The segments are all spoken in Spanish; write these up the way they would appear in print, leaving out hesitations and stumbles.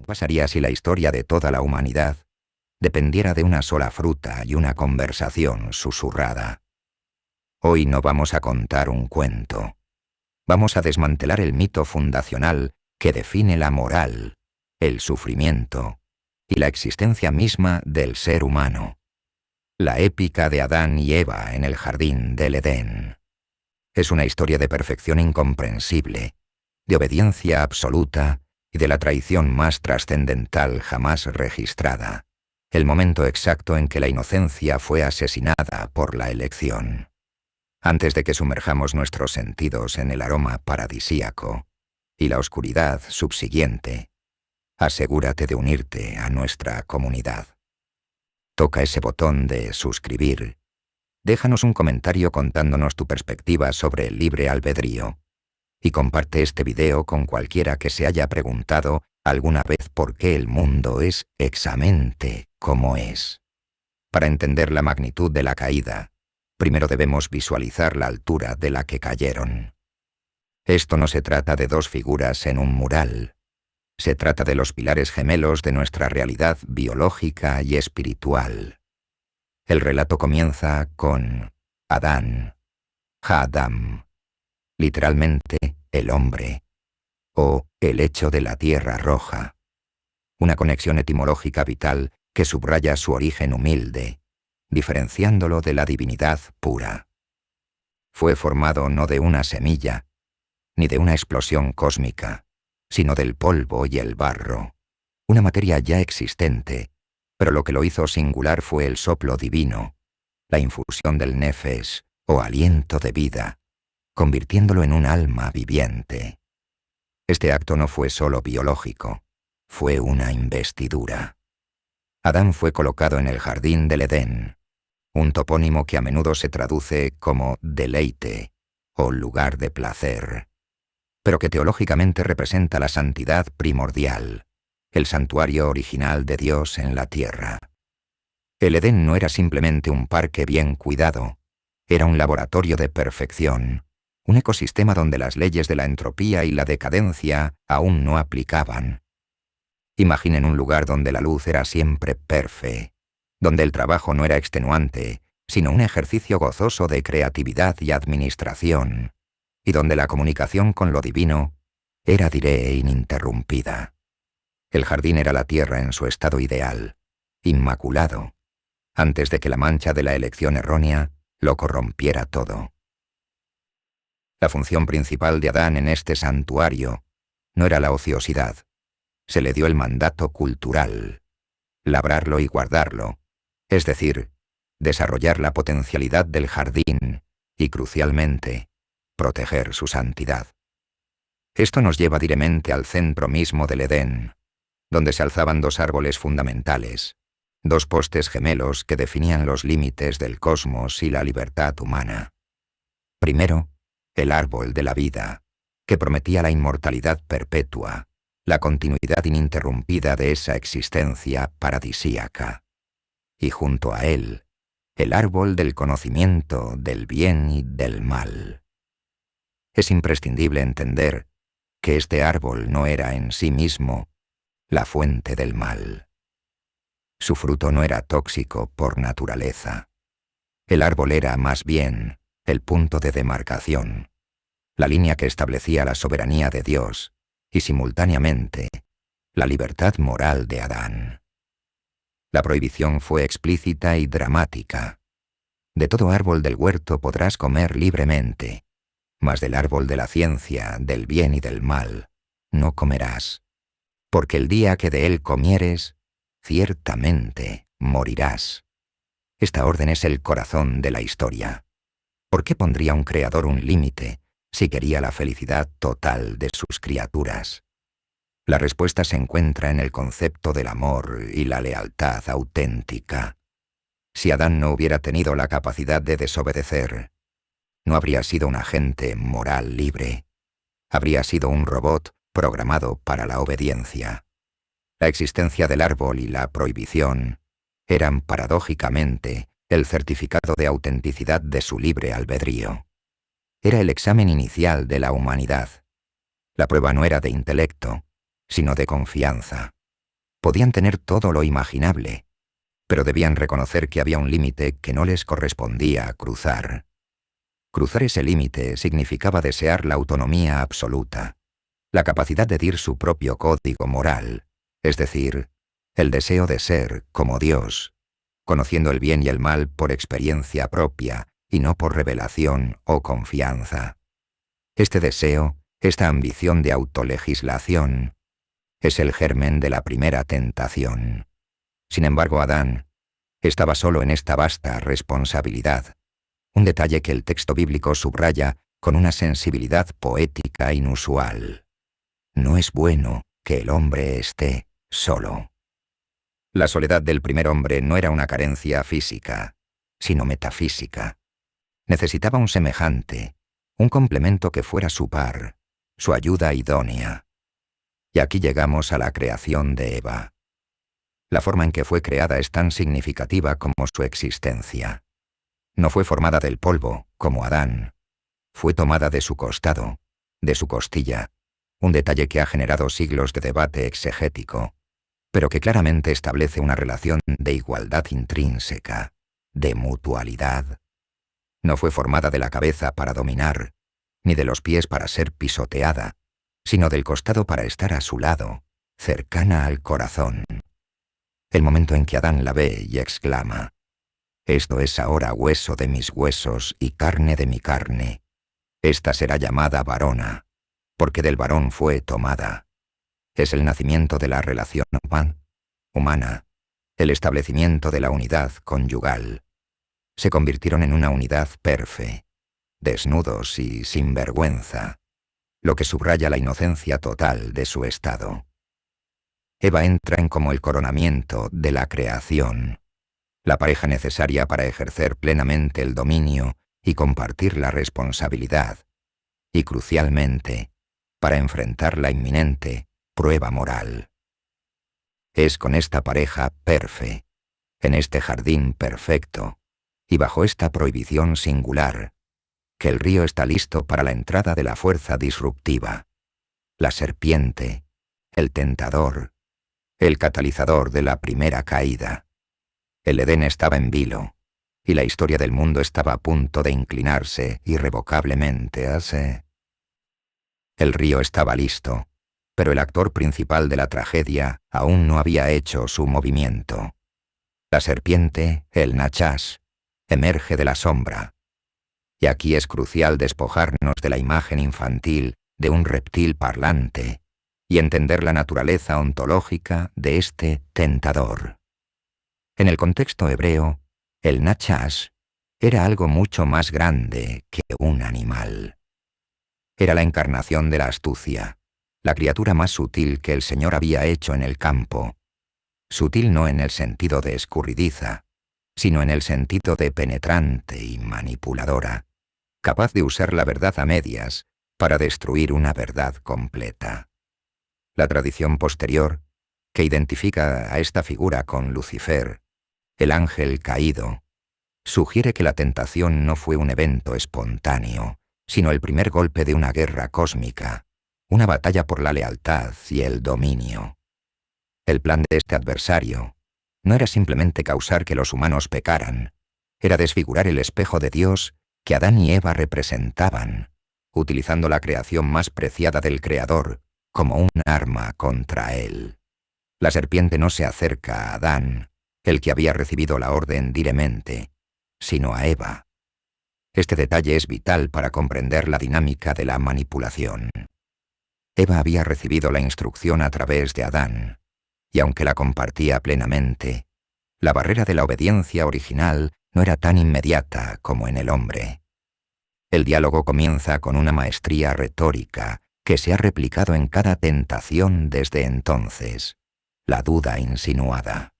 ¿Qué pasaría si la historia de toda la humanidad dependiera de una sola fruta y una conversación susurrada? Hoy no vamos a contar un cuento. Vamos a desmantelar el mito fundacional que define la moral, el sufrimiento y la existencia misma del ser humano. La épica de Adán y Eva en el jardín del Edén. Es una historia de perfección incomprensible, de obediencia absoluta y de la traición más trascendental jamás registrada, el momento exacto en que la inocencia fue asesinada por la elección. Antes de que sumerjamos nuestros sentidos en el aroma paradisíaco y la oscuridad subsiguiente, asegúrate de unirte a nuestra comunidad. Toca ese botón de suscribir. Déjanos un comentario contándonos tu perspectiva sobre el libre albedrío. Y comparte este video con cualquiera que se haya preguntado alguna vez por qué el mundo es exactamente como es. Para entender la magnitud de la caída, primero debemos visualizar la altura de la que cayeron. Esto no se trata de dos figuras en un mural. Se trata de los pilares gemelos de nuestra realidad biológica y espiritual. El relato comienza con Adán, Ha-Adam, literalmente el hombre, o el hecho de la tierra roja, una conexión etimológica vital que subraya su origen humilde, diferenciándolo de la divinidad pura. Fue formado no de una semilla, ni de una explosión cósmica, sino del polvo y el barro, una materia ya existente, pero lo que lo hizo singular fue el soplo divino, la infusión del nefes, o aliento de vida, convirtiéndolo en un alma viviente. Este acto no fue solo biológico, fue una investidura. Adán fue colocado en el jardín del Edén, un topónimo que a menudo se traduce como deleite o lugar de placer, pero que teológicamente representa la santidad primordial, el santuario original de Dios en la tierra. El Edén no era simplemente un parque bien cuidado, era un laboratorio de perfección, un ecosistema donde las leyes de la entropía y la decadencia aún no aplicaban. Imaginen un lugar donde la luz era siempre perfecta, donde el trabajo no era extenuante, sino un ejercicio gozoso de creatividad y administración, y donde la comunicación con lo divino era, diré, ininterrumpida. El jardín era la tierra en su estado ideal, inmaculado, antes de que la mancha de la elección errónea lo corrompiera todo. La función principal de Adán en este santuario no era la ociosidad. Se le dio el mandato cultural, labrarlo y guardarlo, es decir, desarrollar la potencialidad del jardín y, crucialmente, proteger su santidad. Esto nos lleva directamente al centro mismo del Edén, donde se alzaban dos árboles fundamentales, dos postes gemelos que definían los límites del cosmos y la libertad humana. Primero, el árbol de la vida, que prometía la inmortalidad perpetua, la continuidad ininterrumpida de esa existencia paradisíaca. Y junto a él, el árbol del conocimiento del bien y del mal. Es imprescindible entender que este árbol no era en sí mismo la fuente del mal. Su fruto no era tóxico por naturaleza. El árbol era, más bien, el punto de demarcación, la línea que establecía la soberanía de Dios y, simultáneamente, la libertad moral de Adán. La prohibición fue explícita y dramática. De todo árbol del huerto podrás comer libremente, mas del árbol de la ciencia, del bien y del mal, no comerás, porque el día que de él comieres, ciertamente morirás. Esta orden es el corazón de la historia. ¿Por qué pondría un creador un límite si quería la felicidad total de sus criaturas? La respuesta se encuentra en el concepto del amor y la lealtad auténtica. Si Adán no hubiera tenido la capacidad de desobedecer, no habría sido un agente moral libre. Habría sido un robot programado para la obediencia. La existencia del árbol y la prohibición eran, paradójicamente, el certificado de autenticidad de su libre albedrío. Era el examen inicial de la humanidad. La prueba no era de intelecto, sino de confianza. Podían tener todo lo imaginable, pero debían reconocer que había un límite que no les correspondía cruzar. Cruzar ese límite significaba desear la autonomía absoluta, la capacidad de dir su propio código moral, es decir, el deseo de ser como Dios, conociendo el bien y el mal por experiencia propia y no por revelación o confianza. Este deseo, esta ambición de autolegislación, es el germen de la primera tentación. Sin embargo, Adán estaba solo en esta vasta responsabilidad, un detalle que el texto bíblico subraya con una sensibilidad poética inusual. No es bueno que el hombre esté solo. La soledad del primer hombre no era una carencia física, sino metafísica. Necesitaba un semejante, un complemento que fuera su par, su ayuda idónea. Y aquí llegamos a la creación de Eva. La forma en que fue creada es tan significativa como su existencia. No fue formada del polvo, como Adán. Fue tomada de su costado, de su costilla, un detalle que ha generado siglos de debate exegético, pero que claramente establece una relación de igualdad intrínseca, de mutualidad. No fue formada de la cabeza para dominar, ni de los pies para ser pisoteada, sino del costado para estar a su lado, cercana al corazón. El momento en que Adán la ve y exclama: «Esto es ahora hueso de mis huesos y carne de mi carne. Esta será llamada varona, porque del varón fue tomada». Es el nacimiento de la relación humana, el establecimiento de la unidad conyugal. Se convirtieron en una unidad perfecta, desnudos y sin vergüenza, lo que subraya la inocencia total de su estado. Eva entra en como el coronamiento de la creación, la pareja necesaria para ejercer plenamente el dominio y compartir la responsabilidad, y crucialmente, para enfrentar la inminente prueba moral. Es con esta pareja perfecta, en este jardín perfecto, y bajo esta prohibición singular, que el río está listo para la entrada de la fuerza disruptiva, la serpiente, el tentador, el catalizador de la primera caída. El Edén estaba en vilo, y la historia del mundo estaba a punto de inclinarse irrevocablemente hacia... El río estaba listo, pero el actor principal de la tragedia aún no había hecho su movimiento. La serpiente, el Nachás, emerge de la sombra. Y aquí es crucial despojarnos de la imagen infantil de un reptil parlante y entender la naturaleza ontológica de este tentador. En el contexto hebreo, el Nachás era algo mucho más grande que un animal. Era la encarnación de la astucia, la criatura más sutil que el Señor había hecho en el campo. Sutil no en el sentido de escurridiza, sino en el sentido de penetrante y manipuladora, capaz de usar la verdad a medias para destruir una verdad completa. La tradición posterior, que identifica a esta figura con Lucifer, el ángel caído, sugiere que la tentación no fue un evento espontáneo, sino el primer golpe de una guerra cósmica, una batalla por la lealtad y el dominio. El plan de este adversario no era simplemente causar que los humanos pecaran, era desfigurar el espejo de Dios que Adán y Eva representaban, utilizando la creación más preciada del Creador como un arma contra él. La serpiente no se acerca a Adán, el que había recibido la orden diremente, sino a Eva. Este detalle es vital para comprender la dinámica de la manipulación. Eva había recibido la instrucción a través de Adán, y aunque la compartía plenamente, la barrera de la obediencia original no era tan inmediata como en el hombre. El diálogo comienza con una maestría retórica que se ha replicado en cada tentación desde entonces, la duda insinuada.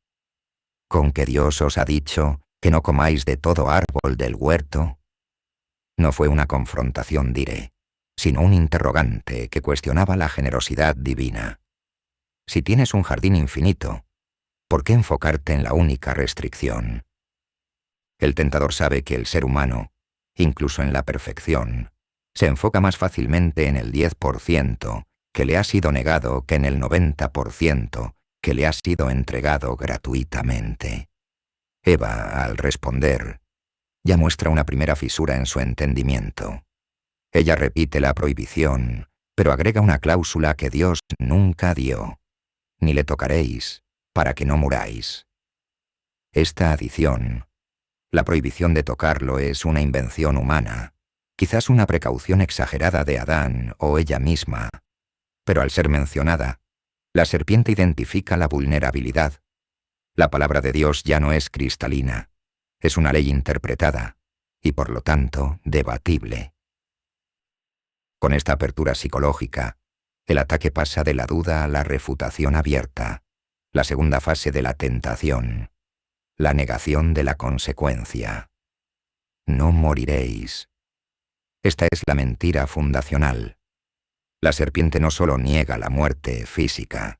¿Con que Dios os ha dicho que no comáis de todo árbol del huerto? No fue una confrontación sino un interrogante que cuestionaba la generosidad divina. Si tienes un jardín infinito, ¿por qué enfocarte en la única restricción? El tentador sabe que el ser humano, incluso en la perfección, se enfoca más fácilmente en el 10% que le ha sido negado que en el 90% que le ha sido entregado gratuitamente. Eva, al responder, ya muestra una primera fisura en su entendimiento. Ella repite la prohibición, pero agrega una cláusula que Dios nunca dio: ni le tocaréis, para que no muráis. Esta adición, la prohibición de tocarlo, es una invención humana, quizás una precaución exagerada de Adán o ella misma, pero al ser mencionada, la serpiente identifica la vulnerabilidad. La palabra de Dios ya no es cristalina, es una ley interpretada y por lo tanto debatible. Con esta apertura psicológica, el ataque pasa de la duda a la refutación abierta, la segunda fase de la tentación, la negación de la consecuencia. No moriréis. Esta es la mentira fundacional. La serpiente no solo niega la muerte física,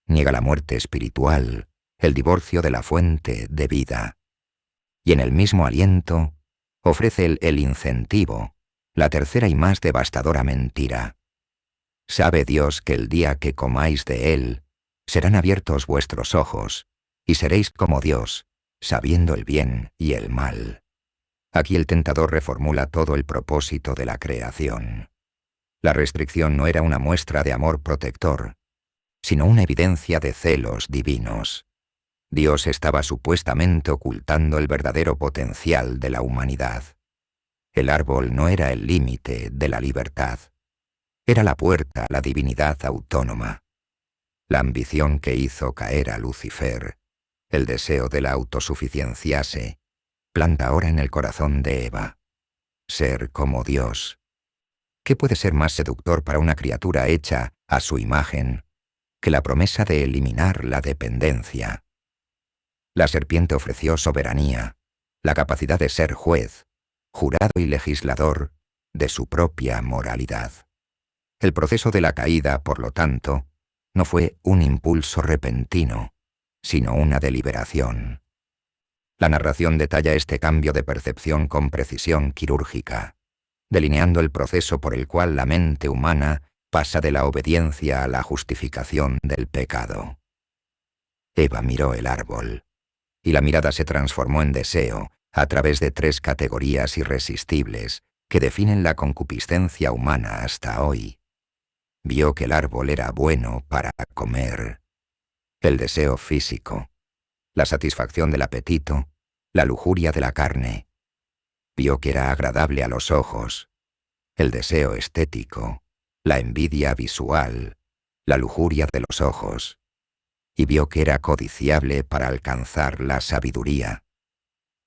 niega la muerte espiritual, el divorcio de la fuente de vida. Y en el mismo aliento, ofrece el incentivo, la tercera y más devastadora mentira. Sabe Dios que el día que comáis de él, serán abiertos vuestros ojos, y seréis como Dios, sabiendo el bien y el mal. Aquí el tentador reformula todo el propósito de la creación. La restricción no era una muestra de amor protector, sino una evidencia de celos divinos. Dios estaba supuestamente ocultando el verdadero potencial de la humanidad. El árbol no era el límite de la libertad. Era la puerta a la divinidad autónoma. La ambición que hizo caer a Lucifer, el deseo de la autosuficienciarse, planta ahora en el corazón de Eva. Ser como Dios. ¿Qué puede ser más seductor para una criatura hecha a su imagen que la promesa de eliminar la dependencia? La serpiente ofreció soberanía, la capacidad de ser juez, jurado y legislador de su propia moralidad. El proceso de la caída, por lo tanto, no fue un impulso repentino, sino una deliberación. La narración detalla este cambio de percepción con precisión quirúrgica, delineando el proceso por el cual la mente humana pasa de la obediencia a la justificación del pecado. Eva miró el árbol, y la mirada se transformó en deseo a través de tres categorías irresistibles que definen la concupiscencia humana hasta hoy. Vio que el árbol era bueno para comer. El deseo físico, la satisfacción del apetito, la lujuria de la carne. Vio que era agradable a los ojos, el deseo estético, la envidia visual, la lujuria de los ojos. Y vio que era codiciable para alcanzar la sabiduría,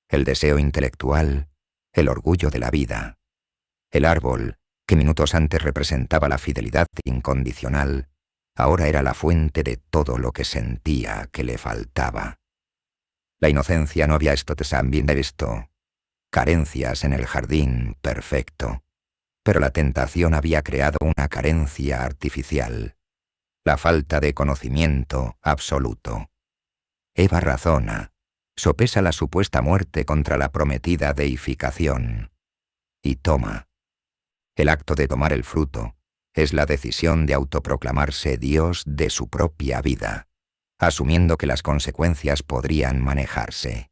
el deseo intelectual, el orgullo de la vida. El árbol, que minutos antes representaba la fidelidad incondicional, ahora era la fuente de todo lo que sentía que le faltaba. La inocencia no había visto carencias en el jardín perfecto, pero la tentación había creado una carencia artificial, la falta de conocimiento absoluto. Eva razona, sopesa la supuesta muerte contra la prometida deificación, y toma. El acto de tomar el fruto es la decisión de autoproclamarse Dios de su propia vida, asumiendo que las consecuencias podrían manejarse.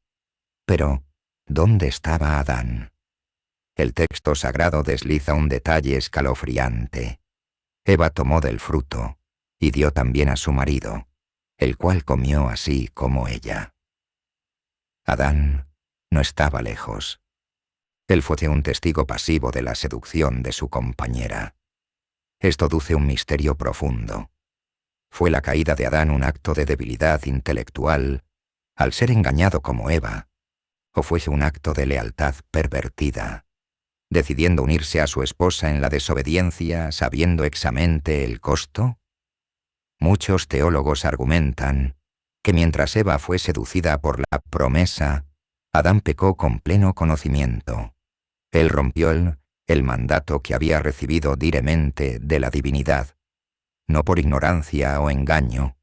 Pero, ¿dónde estaba Adán? El texto sagrado desliza un detalle escalofriante. Eva tomó del fruto y dio también a su marido, el cual comió así como ella. Adán no estaba lejos. Él fue un testigo pasivo de la seducción de su compañera. Esto duce un misterio profundo. ¿Fue la caída de Adán un acto de debilidad intelectual al ser engañado como Eva? ¿O fue un acto de lealtad pervertida, decidiendo unirse a su esposa en la desobediencia sabiendo examente el costo? Muchos teólogos argumentan que mientras Eva fue seducida por la promesa, Adán pecó con pleno conocimiento. Él rompió el mandato que había recibido directamente de la divinidad, no por ignorancia o engaño,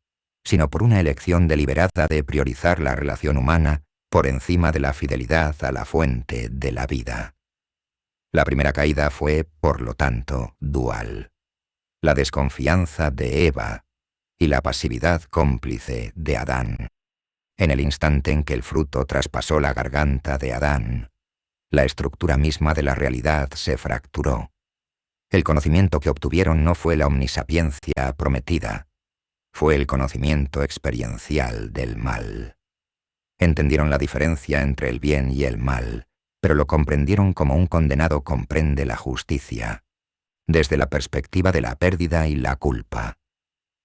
sino por una elección deliberada de priorizar la relación humana por encima de la fidelidad a la fuente de la vida. La primera caída fue, por lo tanto, dual. La desconfianza de Eva y la pasividad cómplice de Adán. En el instante en que el fruto traspasó la garganta de Adán, la estructura misma de la realidad se fracturó. El conocimiento que obtuvieron no fue la omnisapiencia prometida, fue el conocimiento experiencial del mal. Entendieron la diferencia entre el bien y el mal, pero lo comprendieron como un condenado comprende la justicia, desde la perspectiva de la pérdida y la culpa.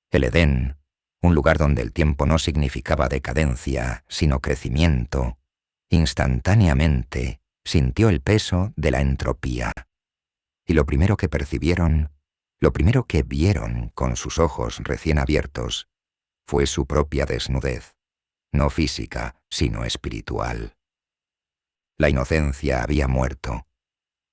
El Edén, un lugar donde el tiempo no significaba decadencia, sino crecimiento, instantáneamente sintió el peso de la entropía. Y lo primero que percibieron, lo primero que vieron con sus ojos recién abiertos, fue su propia desnudez, no física, sino espiritual. La inocencia había muerto,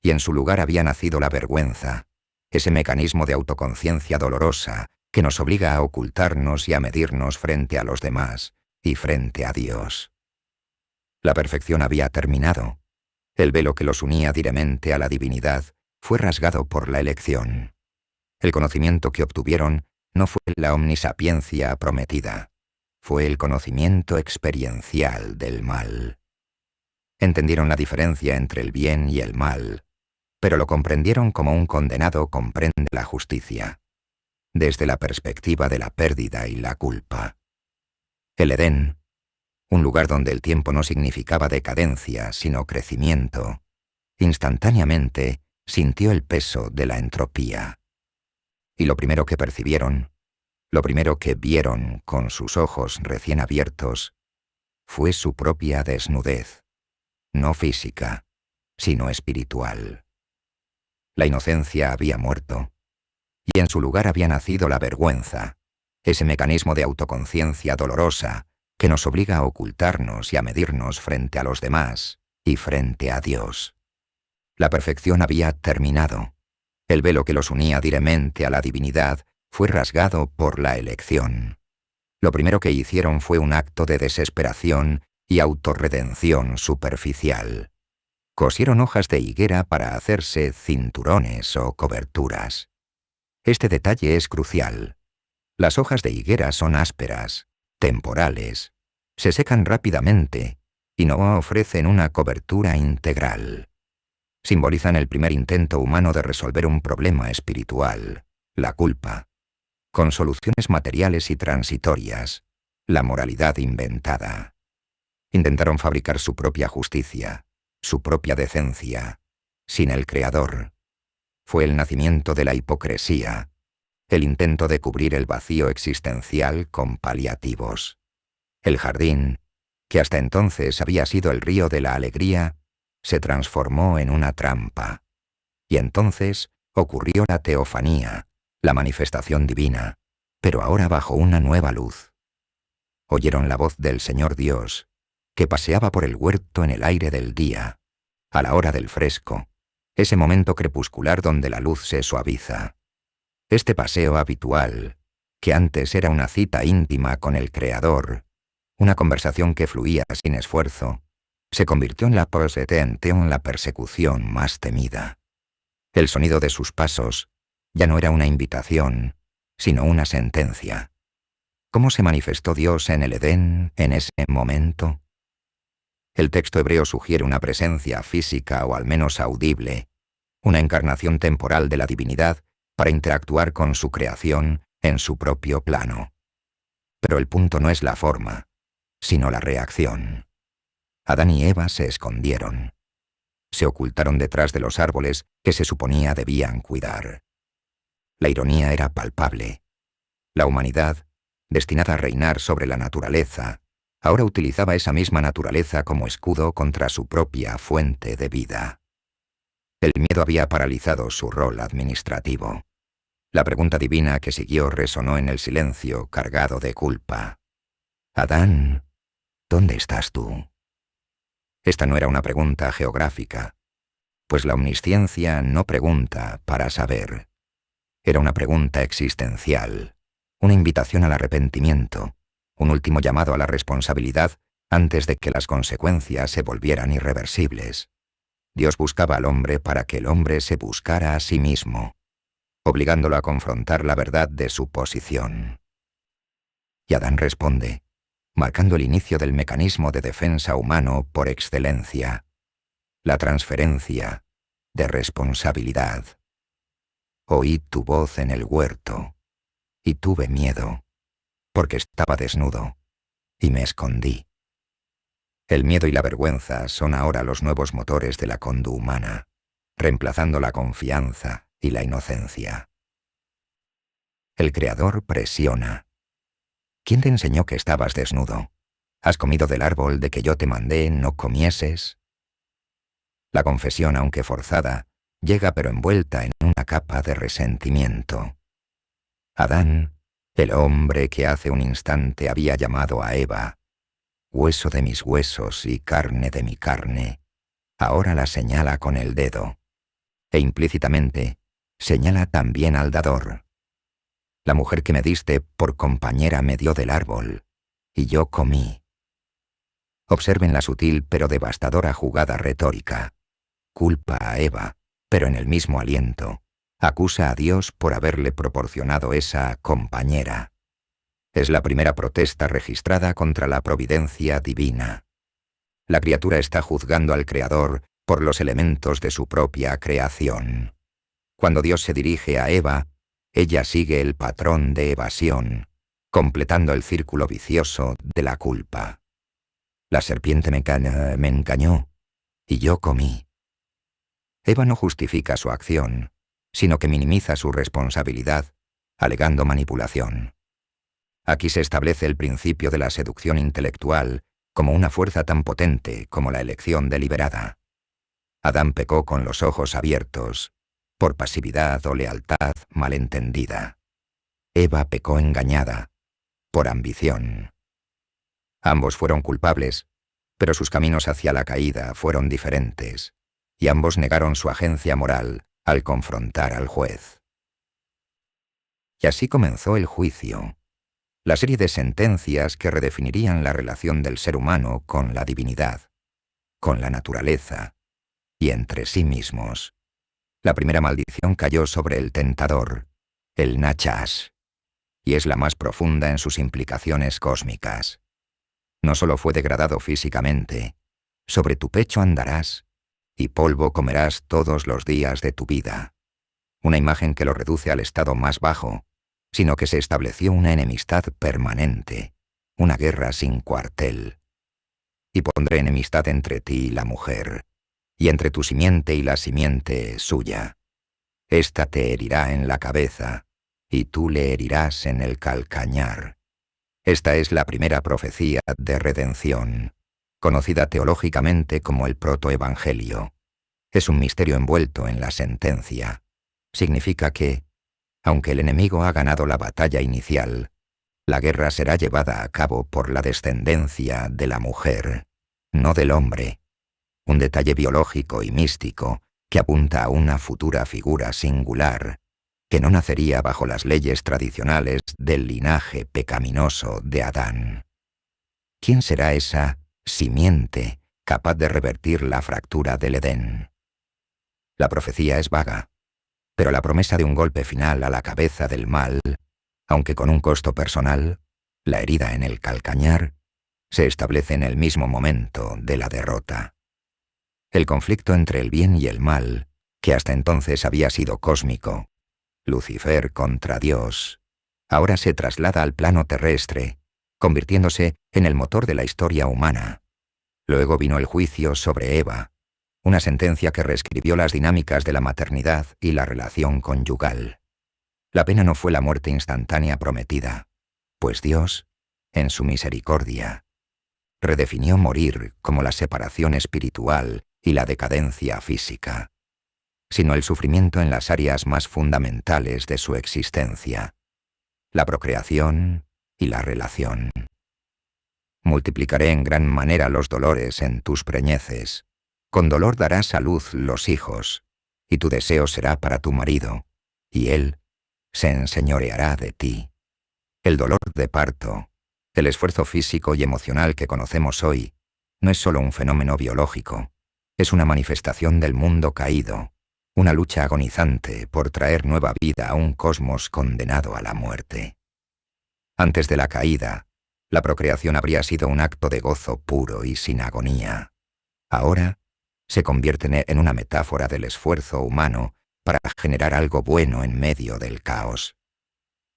y en su lugar había nacido la vergüenza, ese mecanismo de autoconciencia dolorosa que nos obliga a ocultarnos y a medirnos frente a los demás y frente a Dios. La perfección había terminado. El velo que los unía diremente a la divinidad fue rasgado por la elección. El conocimiento que obtuvieron no fue la omnisapiencia prometida, fue el conocimiento experiencial del mal. Entendieron la diferencia entre el bien y el mal, pero lo comprendieron como un condenado comprende la justicia, desde la perspectiva de la pérdida y la culpa. El Edén, un lugar donde el tiempo no significaba decadencia, sino crecimiento, instantáneamente sintió el peso de la entropía. Y lo primero que percibieron, lo primero que vieron con sus ojos recién abiertos, fue su propia desnudez, no física, sino espiritual. La inocencia había muerto, y en su lugar había nacido la vergüenza, ese mecanismo de autoconciencia dolorosa que nos obliga a ocultarnos y a medirnos frente a los demás y frente a Dios. La perfección había terminado. El velo que los unía diremente a la divinidad fue rasgado por la elección. Lo primero que hicieron fue un acto de desesperación y autorredención superficial. Cosieron hojas de higuera para hacerse cinturones o coberturas. Este detalle es crucial. Las hojas de higuera son ásperas, temporales, se secan rápidamente y no ofrecen una cobertura integral. Simbolizan el primer intento humano de resolver un problema espiritual, la culpa, con soluciones materiales y transitorias, la moralidad inventada. Intentaron fabricar su propia justicia, su propia decencia, sin el Creador. Fue el nacimiento de la hipocresía, el intento de cubrir el vacío existencial con paliativos. El jardín, que hasta entonces había sido el río de la alegría, se transformó en una trampa. Y entonces ocurrió la teofanía, la manifestación divina, pero ahora bajo una nueva luz. Oyeron la voz del Señor Dios, que paseaba por el huerto en el aire del día, a la hora del fresco, ese momento crepuscular donde la luz se suaviza. Este paseo habitual, que antes era una cita íntima con el Creador, una conversación que fluía sin esfuerzo, se convirtió en la en la persecución más temida. El sonido de sus pasos ya no era una invitación, sino una sentencia. ¿Cómo se manifestó Dios en el Edén en ese momento? El texto hebreo sugiere una presencia física o al menos audible, una encarnación temporal de la divinidad para interactuar con su creación en su propio plano. Pero el punto no es la forma, sino la reacción. Adán y Eva se escondieron. Se ocultaron detrás de los árboles que se suponía debían cuidar. La ironía era palpable. La humanidad, destinada a reinar sobre la naturaleza, ahora utilizaba esa misma naturaleza como escudo contra su propia fuente de vida. El miedo había paralizado su rol administrativo. La pregunta divina que siguió resonó en el silencio cargado de culpa. Adán, ¿dónde estás tú? Esta no era una pregunta geográfica, pues la omnisciencia no pregunta para saber. Era una pregunta existencial, una invitación al arrepentimiento, un último llamado a la responsabilidad antes de que las consecuencias se volvieran irreversibles. Dios buscaba al hombre para que el hombre se buscara a sí mismo, obligándolo a confrontar la verdad de su posición. Y Adán responde, marcando el inicio del mecanismo de defensa humano por excelencia, la transferencia de responsabilidad. Oí tu voz en el huerto, y tuve miedo, porque estaba desnudo, y me escondí. El miedo y la vergüenza son ahora los nuevos motores de la conducta humana, reemplazando la confianza y la inocencia. El Creador presiona. ¿Quién te enseñó que estabas desnudo? ¿Has comido del árbol de que yo te mandé no comieses? La confesión, aunque forzada, llega pero envuelta en una capa de resentimiento. Adán, el hombre que hace un instante había llamado a Eva, hueso de mis huesos y carne de mi carne, ahora la señala con el dedo, e implícitamente señala también al dador. La mujer que me diste por compañera me dio del árbol, y yo comí. Observen la sutil pero devastadora jugada retórica. Culpa a Eva, pero en el mismo aliento, acusa a Dios por haberle proporcionado esa compañera. Es la primera protesta registrada contra la providencia divina. La criatura está juzgando al Creador por los elementos de su propia creación. Cuando Dios se dirige a Eva, ella sigue el patrón de evasión, completando el círculo vicioso de la culpa. La serpiente me engañó, y yo comí. Eva no justifica su acción, sino que minimiza su responsabilidad, alegando manipulación. Aquí se establece el principio de la seducción intelectual como una fuerza tan potente como la elección deliberada. Adán pecó con los ojos abiertos, por pasividad o lealtad malentendida. Eva pecó engañada, por ambición. Ambos fueron culpables, pero sus caminos hacia la caída fueron diferentes, y ambos negaron su agencia moral al confrontar al juez. Y así comenzó el juicio, la serie de sentencias que redefinirían la relación del ser humano con la divinidad, con la naturaleza y entre sí mismos. La primera maldición cayó sobre el tentador, el Nachash, y es la más profunda en sus implicaciones cósmicas. No solo fue degradado físicamente, sobre tu pecho andarás, y polvo comerás todos los días de tu vida. Una imagen que lo reduce al estado más bajo, sino que se estableció una enemistad permanente, una guerra sin cuartel. Y pondré enemistad entre ti y la mujer, y entre tu simiente y la simiente suya. Esta te herirá en la cabeza, y tú le herirás en el calcañar. Esta es la primera profecía de redención, conocida teológicamente como el protoevangelio. Es un misterio envuelto en la sentencia. Significa que, aunque el enemigo ha ganado la batalla inicial, la guerra será llevada a cabo por la descendencia de la mujer, no del hombre. Un detalle biológico y místico que apunta a una futura figura singular, que no nacería bajo las leyes tradicionales del linaje pecaminoso de Adán. ¿Quién será esa simiente capaz de revertir la fractura del Edén? La profecía es vaga, pero la promesa de un golpe final a la cabeza del mal, aunque con un costo personal, la herida en el calcañar, se establece en el mismo momento de la derrota. El conflicto entre el bien y el mal, que hasta entonces había sido cósmico, Lucifer contra Dios, ahora se traslada al plano terrestre, convirtiéndose en el motor de la historia humana. Luego vino el juicio sobre Eva, una sentencia que reescribió las dinámicas de la maternidad y la relación conyugal. La pena no fue la muerte instantánea prometida, pues Dios, en su misericordia, redefinió morir como la separación espiritual y la decadencia física, sino el sufrimiento en las áreas más fundamentales de su existencia, la procreación y la relación. Multiplicaré en gran manera los dolores en tus preñeces. Con dolor darás a luz los hijos, y tu deseo será para tu marido, y él se enseñoreará de ti. El dolor de parto, el esfuerzo físico y emocional que conocemos hoy, no es solo un fenómeno biológico, es una manifestación del mundo caído, una lucha agonizante por traer nueva vida a un cosmos condenado a la muerte. Antes de la caída, la procreación habría sido un acto de gozo puro y sin agonía. Ahora, se convierte en una metáfora del esfuerzo humano para generar algo bueno en medio del caos.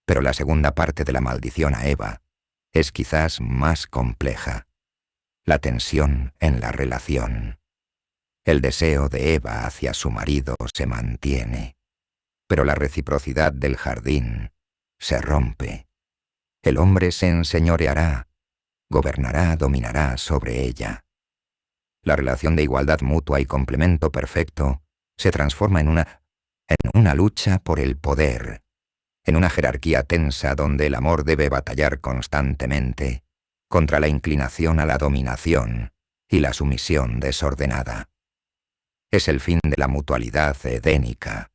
Pero la segunda parte de la maldición a Eva es quizás más compleja. La tensión en la relación. El deseo de Eva hacia su marido se mantiene, pero la reciprocidad del jardín se rompe. El hombre se enseñoreará, gobernará, dominará sobre ella. La relación de igualdad mutua y complemento perfecto se transforma en una lucha por el poder, en una jerarquía tensa donde el amor debe batallar constantemente contra la inclinación a la dominación y la sumisión desordenada. Es el fin de la mutualidad edénica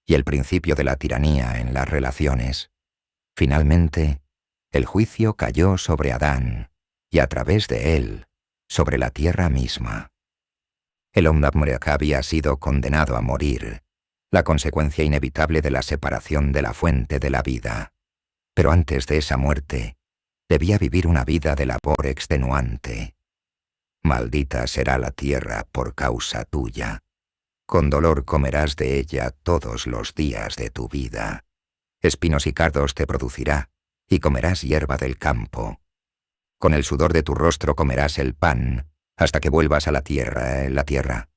y el principio de la tiranía en las relaciones. Finalmente, el juicio cayó sobre Adán y a través de él, sobre la tierra misma. El hombre había sido condenado a morir, la consecuencia inevitable de la separación de la fuente de la vida. Pero antes de esa muerte, debía vivir una vida de labor extenuante. Maldita será la tierra por causa tuya. Con dolor comerás de ella todos los días de tu vida. Espinos y cardos te producirá, y comerás hierba del campo. Con el sudor de tu rostro comerás el pan, hasta que vuelvas a la tierra,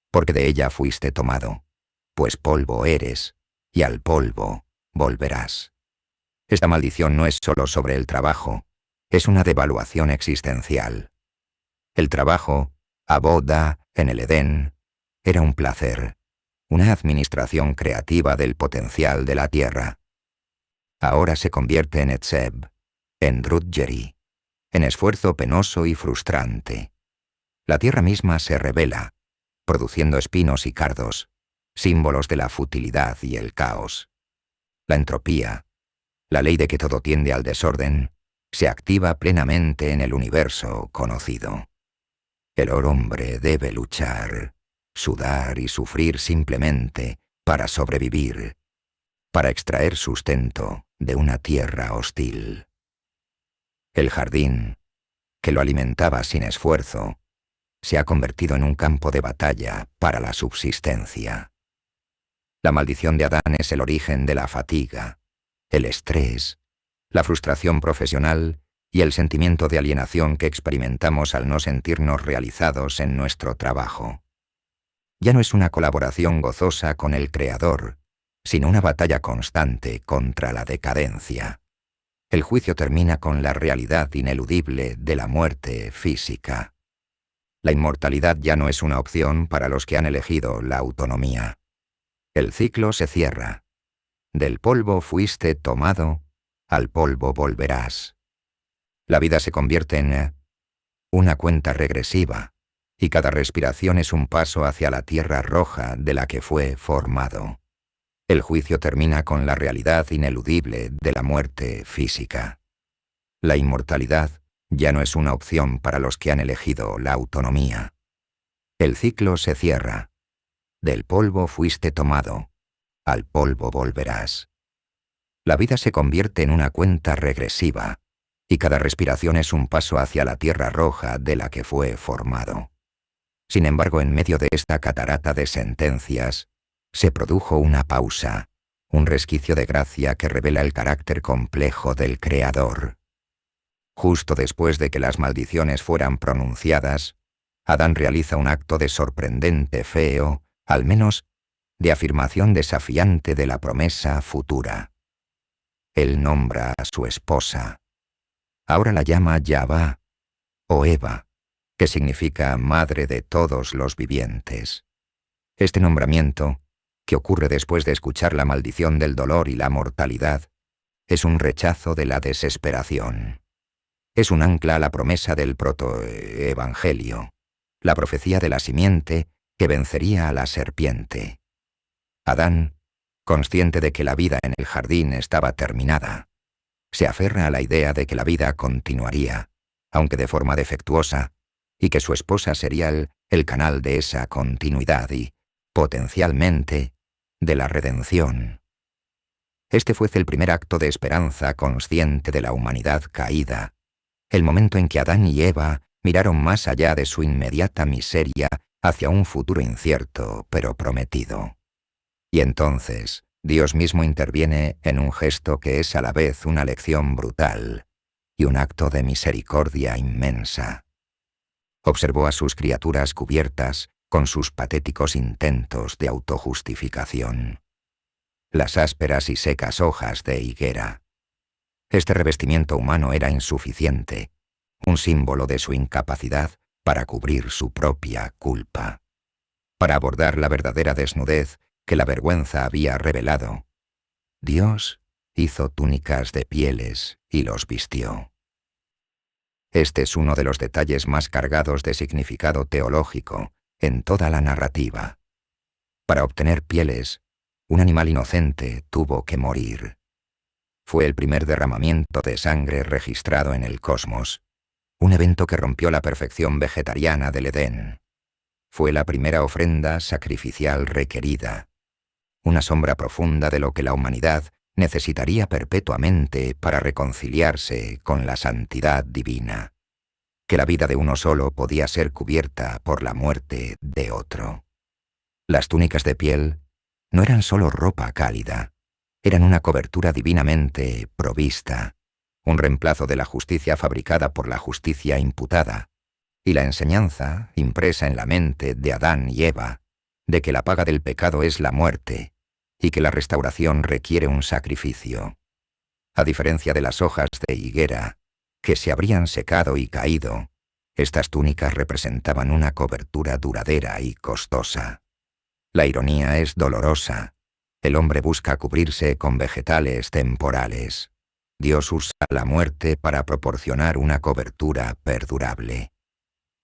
porque de ella fuiste tomado, pues polvo eres, y al polvo volverás. Esta maldición no es solo sobre el trabajo, es una devaluación existencial. El trabajo, aboda, en el Edén, era un placer, una administración creativa del potencial de la tierra. Ahora se convierte en etzeb, en drudgery, en esfuerzo penoso y frustrante. La tierra misma se revela, produciendo espinos y cardos, símbolos de la futilidad y el caos. La entropía, la ley de que todo tiende al desorden, se activa plenamente en el universo conocido. El hombre debe luchar, sudar y sufrir simplemente para sobrevivir, para extraer sustento de una tierra hostil. El jardín, que lo alimentaba sin esfuerzo, se ha convertido en un campo de batalla para la subsistencia. La maldición de Adán es el origen de la fatiga, el estrés, la frustración profesional y el sentimiento de alienación que experimentamos al no sentirnos realizados en nuestro trabajo. Ya no es una colaboración gozosa con el Creador, sino una batalla constante contra la decadencia. El juicio termina con la realidad ineludible de la muerte física. La inmortalidad ya no es una opción para los que han elegido la autonomía. El ciclo se cierra. Del polvo fuiste tomado, al polvo volverás. La vida se convierte en una cuenta regresiva, y cada respiración es un paso hacia la tierra roja de la que fue formado. El juicio termina con la realidad ineludible de la muerte física. La inmortalidad ya no es una opción para los que han elegido la autonomía. El ciclo se cierra. Del polvo fuiste tomado, al polvo volverás. La vida se convierte en una cuenta regresiva, y cada respiración es un paso hacia la tierra roja de la que fue formado. Sin embargo, en medio de esta catarata de sentencias, se produjo una pausa, un resquicio de gracia que revela el carácter complejo del Creador. Justo después de que las maldiciones fueran pronunciadas, Adán realiza un acto de sorprendente fe o, al menos, de afirmación desafiante de la promesa futura. Él nombra a su esposa. Ahora la llama Yahvá, o Eva, que significa madre de todos los vivientes. Este nombramiento, que ocurre después de escuchar la maldición del dolor y la mortalidad, es un rechazo de la desesperación. Es un ancla a la promesa del protoevangelio, la profecía de la simiente que vencería a la serpiente. Adán, consciente de que la vida en el jardín estaba terminada, se aferra a la idea de que la vida continuaría, aunque de forma defectuosa, y que su esposa sería el canal de esa continuidad y, potencialmente, de la redención. Este fue el primer acto de esperanza consciente de la humanidad caída, el momento en que Adán y Eva miraron más allá de su inmediata miseria hacia un futuro incierto pero prometido. Y entonces, Dios mismo interviene en un gesto que es a la vez una lección brutal y un acto de misericordia inmensa. Observó a sus criaturas cubiertas con sus patéticos intentos de autojustificación. Las ásperas y secas hojas de higuera. Este revestimiento humano era insuficiente, un símbolo de su incapacidad para cubrir su propia culpa. Para abordar la verdadera desnudez que la vergüenza había revelado, Dios hizo túnicas de pieles y los vistió. Este es uno de los detalles más cargados de significado teológico en toda la narrativa. Para obtener pieles, un animal inocente tuvo que morir. Fue el primer derramamiento de sangre registrado en el cosmos, un evento que rompió la perfección vegetariana del Edén. Fue la primera ofrenda sacrificial requerida, una sombra profunda de lo que la humanidad necesitaría perpetuamente para reconciliarse con la santidad divina, que la vida de uno solo podía ser cubierta por la muerte de otro. Las túnicas de piel no eran solo ropa cálida, eran una cobertura divinamente provista, un reemplazo de la justicia fabricada por la justicia imputada, y la enseñanza, impresa en la mente de Adán y Eva, de que la paga del pecado es la muerte, y que la restauración requiere un sacrificio. A diferencia de las hojas de higuera, que se habrían secado y caído, estas túnicas representaban una cobertura duradera y costosa. La ironía es dolorosa. El hombre busca cubrirse con vegetales temporales. Dios usa la muerte para proporcionar una cobertura perdurable.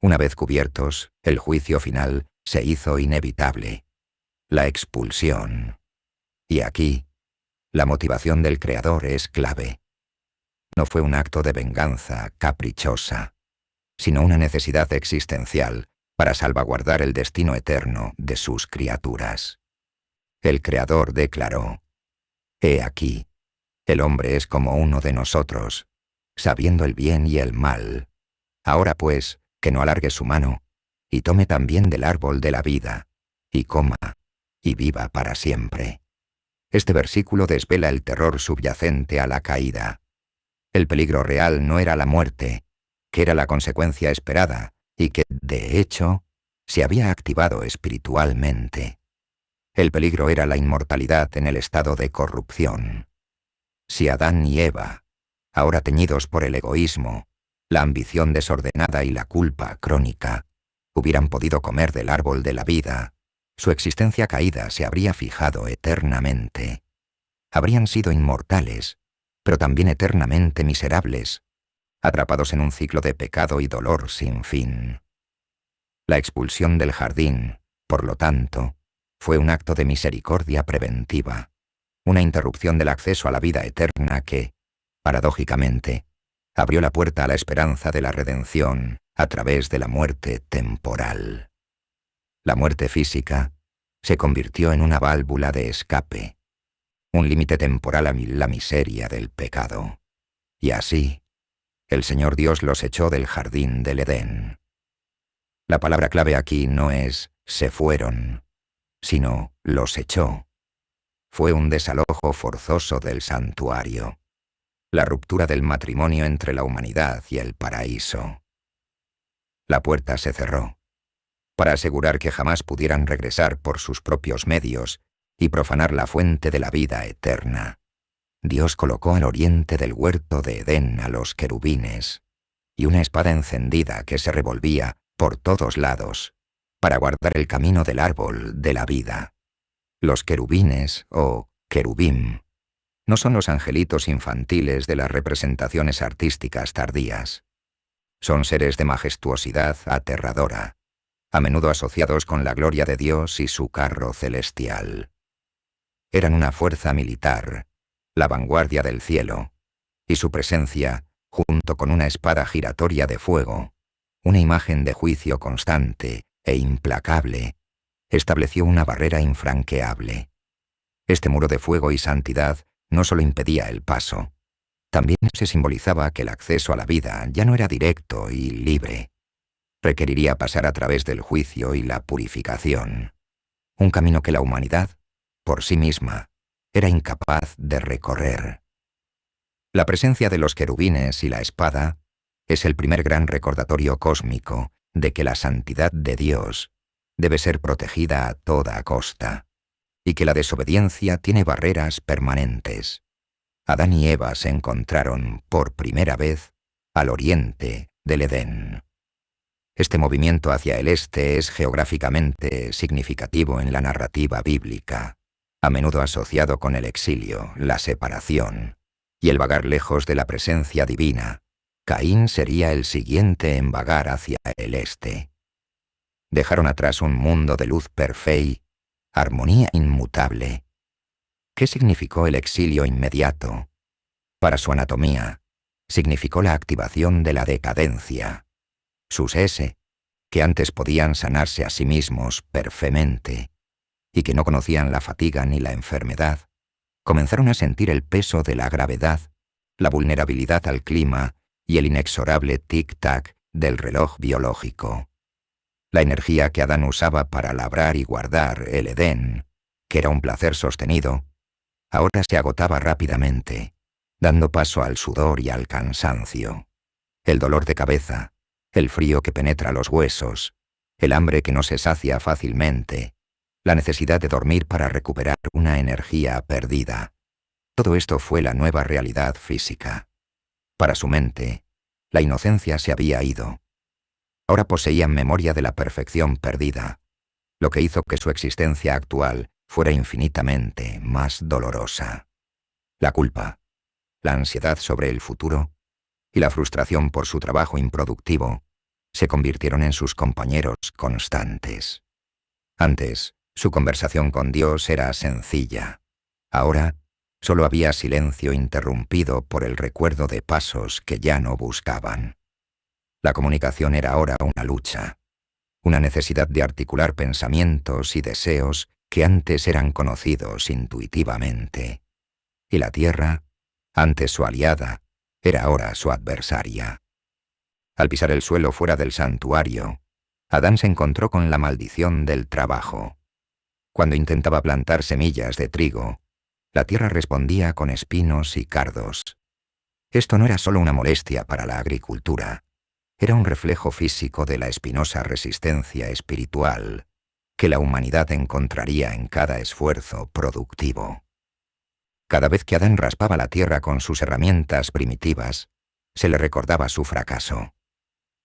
Una vez cubiertos, el juicio final se hizo inevitable. La expulsión. Y aquí, la motivación del Creador es clave. No fue un acto de venganza caprichosa, sino una necesidad existencial para salvaguardar el destino eterno de sus criaturas. El Creador declaró: «He aquí, el hombre es como uno de nosotros, sabiendo el bien y el mal. Ahora pues, que no alargue su mano, y tome también del árbol de la vida, y coma, y viva para siempre». Este versículo desvela el terror subyacente a la caída. El peligro real no era la muerte, que era la consecuencia esperada, y que, de hecho, se había activado espiritualmente. El peligro era la inmortalidad en el estado de corrupción. Si Adán y Eva, ahora teñidos por el egoísmo, la ambición desordenada y la culpa crónica, hubieran podido comer del árbol de la vida, su existencia caída se habría fijado eternamente. Habrían sido inmortales, pero también eternamente miserables, atrapados en un ciclo de pecado y dolor sin fin. La expulsión del jardín, por lo tanto, fue un acto de misericordia preventiva, una interrupción del acceso a la vida eterna que, paradójicamente, abrió la puerta a la esperanza de la redención a través de la muerte temporal. La muerte física se convirtió en una válvula de escape, un límite temporal a la miseria del pecado. Y así, el Señor Dios los echó del jardín del Edén. La palabra clave aquí no es «se fueron», sino «los echó». Fue un desalojo forzoso del santuario, la ruptura del matrimonio entre la humanidad y el paraíso. La puerta se cerró, para asegurar que jamás pudieran regresar por sus propios medios y profanar la fuente de la vida eterna. Dios colocó al oriente del huerto de Edén a los querubines y una espada encendida que se revolvía por todos lados para guardar el camino del árbol de la vida. Los querubines, o querubim, no son los angelitos infantiles de las representaciones artísticas tardías. Son seres de majestuosidad aterradora, a menudo asociados con la gloria de Dios y su carro celestial. Eran una fuerza militar, la vanguardia del cielo, y su presencia, junto con una espada giratoria de fuego, una imagen de juicio constante e implacable, estableció una barrera infranqueable. Este muro de fuego y santidad no solo impedía el paso, también se simbolizaba que el acceso a la vida ya no era directo y libre. Requeriría pasar a través del juicio y la purificación, un camino que la humanidad, por sí misma, era incapaz de recorrer. La presencia de los querubines y la espada es el primer gran recordatorio cósmico de que la santidad de Dios debe ser protegida a toda costa, y que la desobediencia tiene barreras permanentes. Adán y Eva se encontraron por primera vez al oriente del Edén. Este movimiento hacia el este es geográficamente significativo en la narrativa bíblica, a menudo asociado con el exilio, la separación y el vagar lejos de la presencia divina. Caín sería el siguiente en vagar hacia el este. Dejaron atrás un mundo de luz perfecta, armonía inmutable. ¿Qué significó el exilio inmediato? Para su anatomía, significó la activación de la decadencia. Sus S, que antes podían sanarse a sí mismos perfectamente, y que no conocían la fatiga ni la enfermedad, comenzaron a sentir el peso de la gravedad, la vulnerabilidad al clima y el inexorable tic-tac del reloj biológico. La energía que Adán usaba para labrar y guardar el Edén, que era un placer sostenido, ahora se agotaba rápidamente, dando paso al sudor y al cansancio. El dolor de cabeza, el frío que penetra los huesos, el hambre que no se sacia fácilmente, la necesidad de dormir para recuperar una energía perdida. Todo esto fue la nueva realidad física. Para su mente, la inocencia se había ido. Ahora poseían memoria de la perfección perdida, lo que hizo que su existencia actual fuera infinitamente más dolorosa. La culpa, la ansiedad sobre el futuro y la frustración por su trabajo improductivo se convirtieron en sus compañeros constantes. Antes, su conversación con Dios era sencilla. Ahora, solo había silencio interrumpido por el recuerdo de pasos que ya no buscaban. La comunicación era ahora una lucha, una necesidad de articular pensamientos y deseos que antes eran conocidos intuitivamente. Y la tierra, antes su aliada, era ahora su adversaria. Al pisar el suelo fuera del santuario, Adán se encontró con la maldición del trabajo. Cuando intentaba plantar semillas de trigo, la tierra respondía con espinos y cardos. Esto no era solo una molestia para la agricultura, era un reflejo físico de la espinosa resistencia espiritual que la humanidad encontraría en cada esfuerzo productivo. Cada vez que Adán raspaba la tierra con sus herramientas primitivas, se le recordaba su fracaso.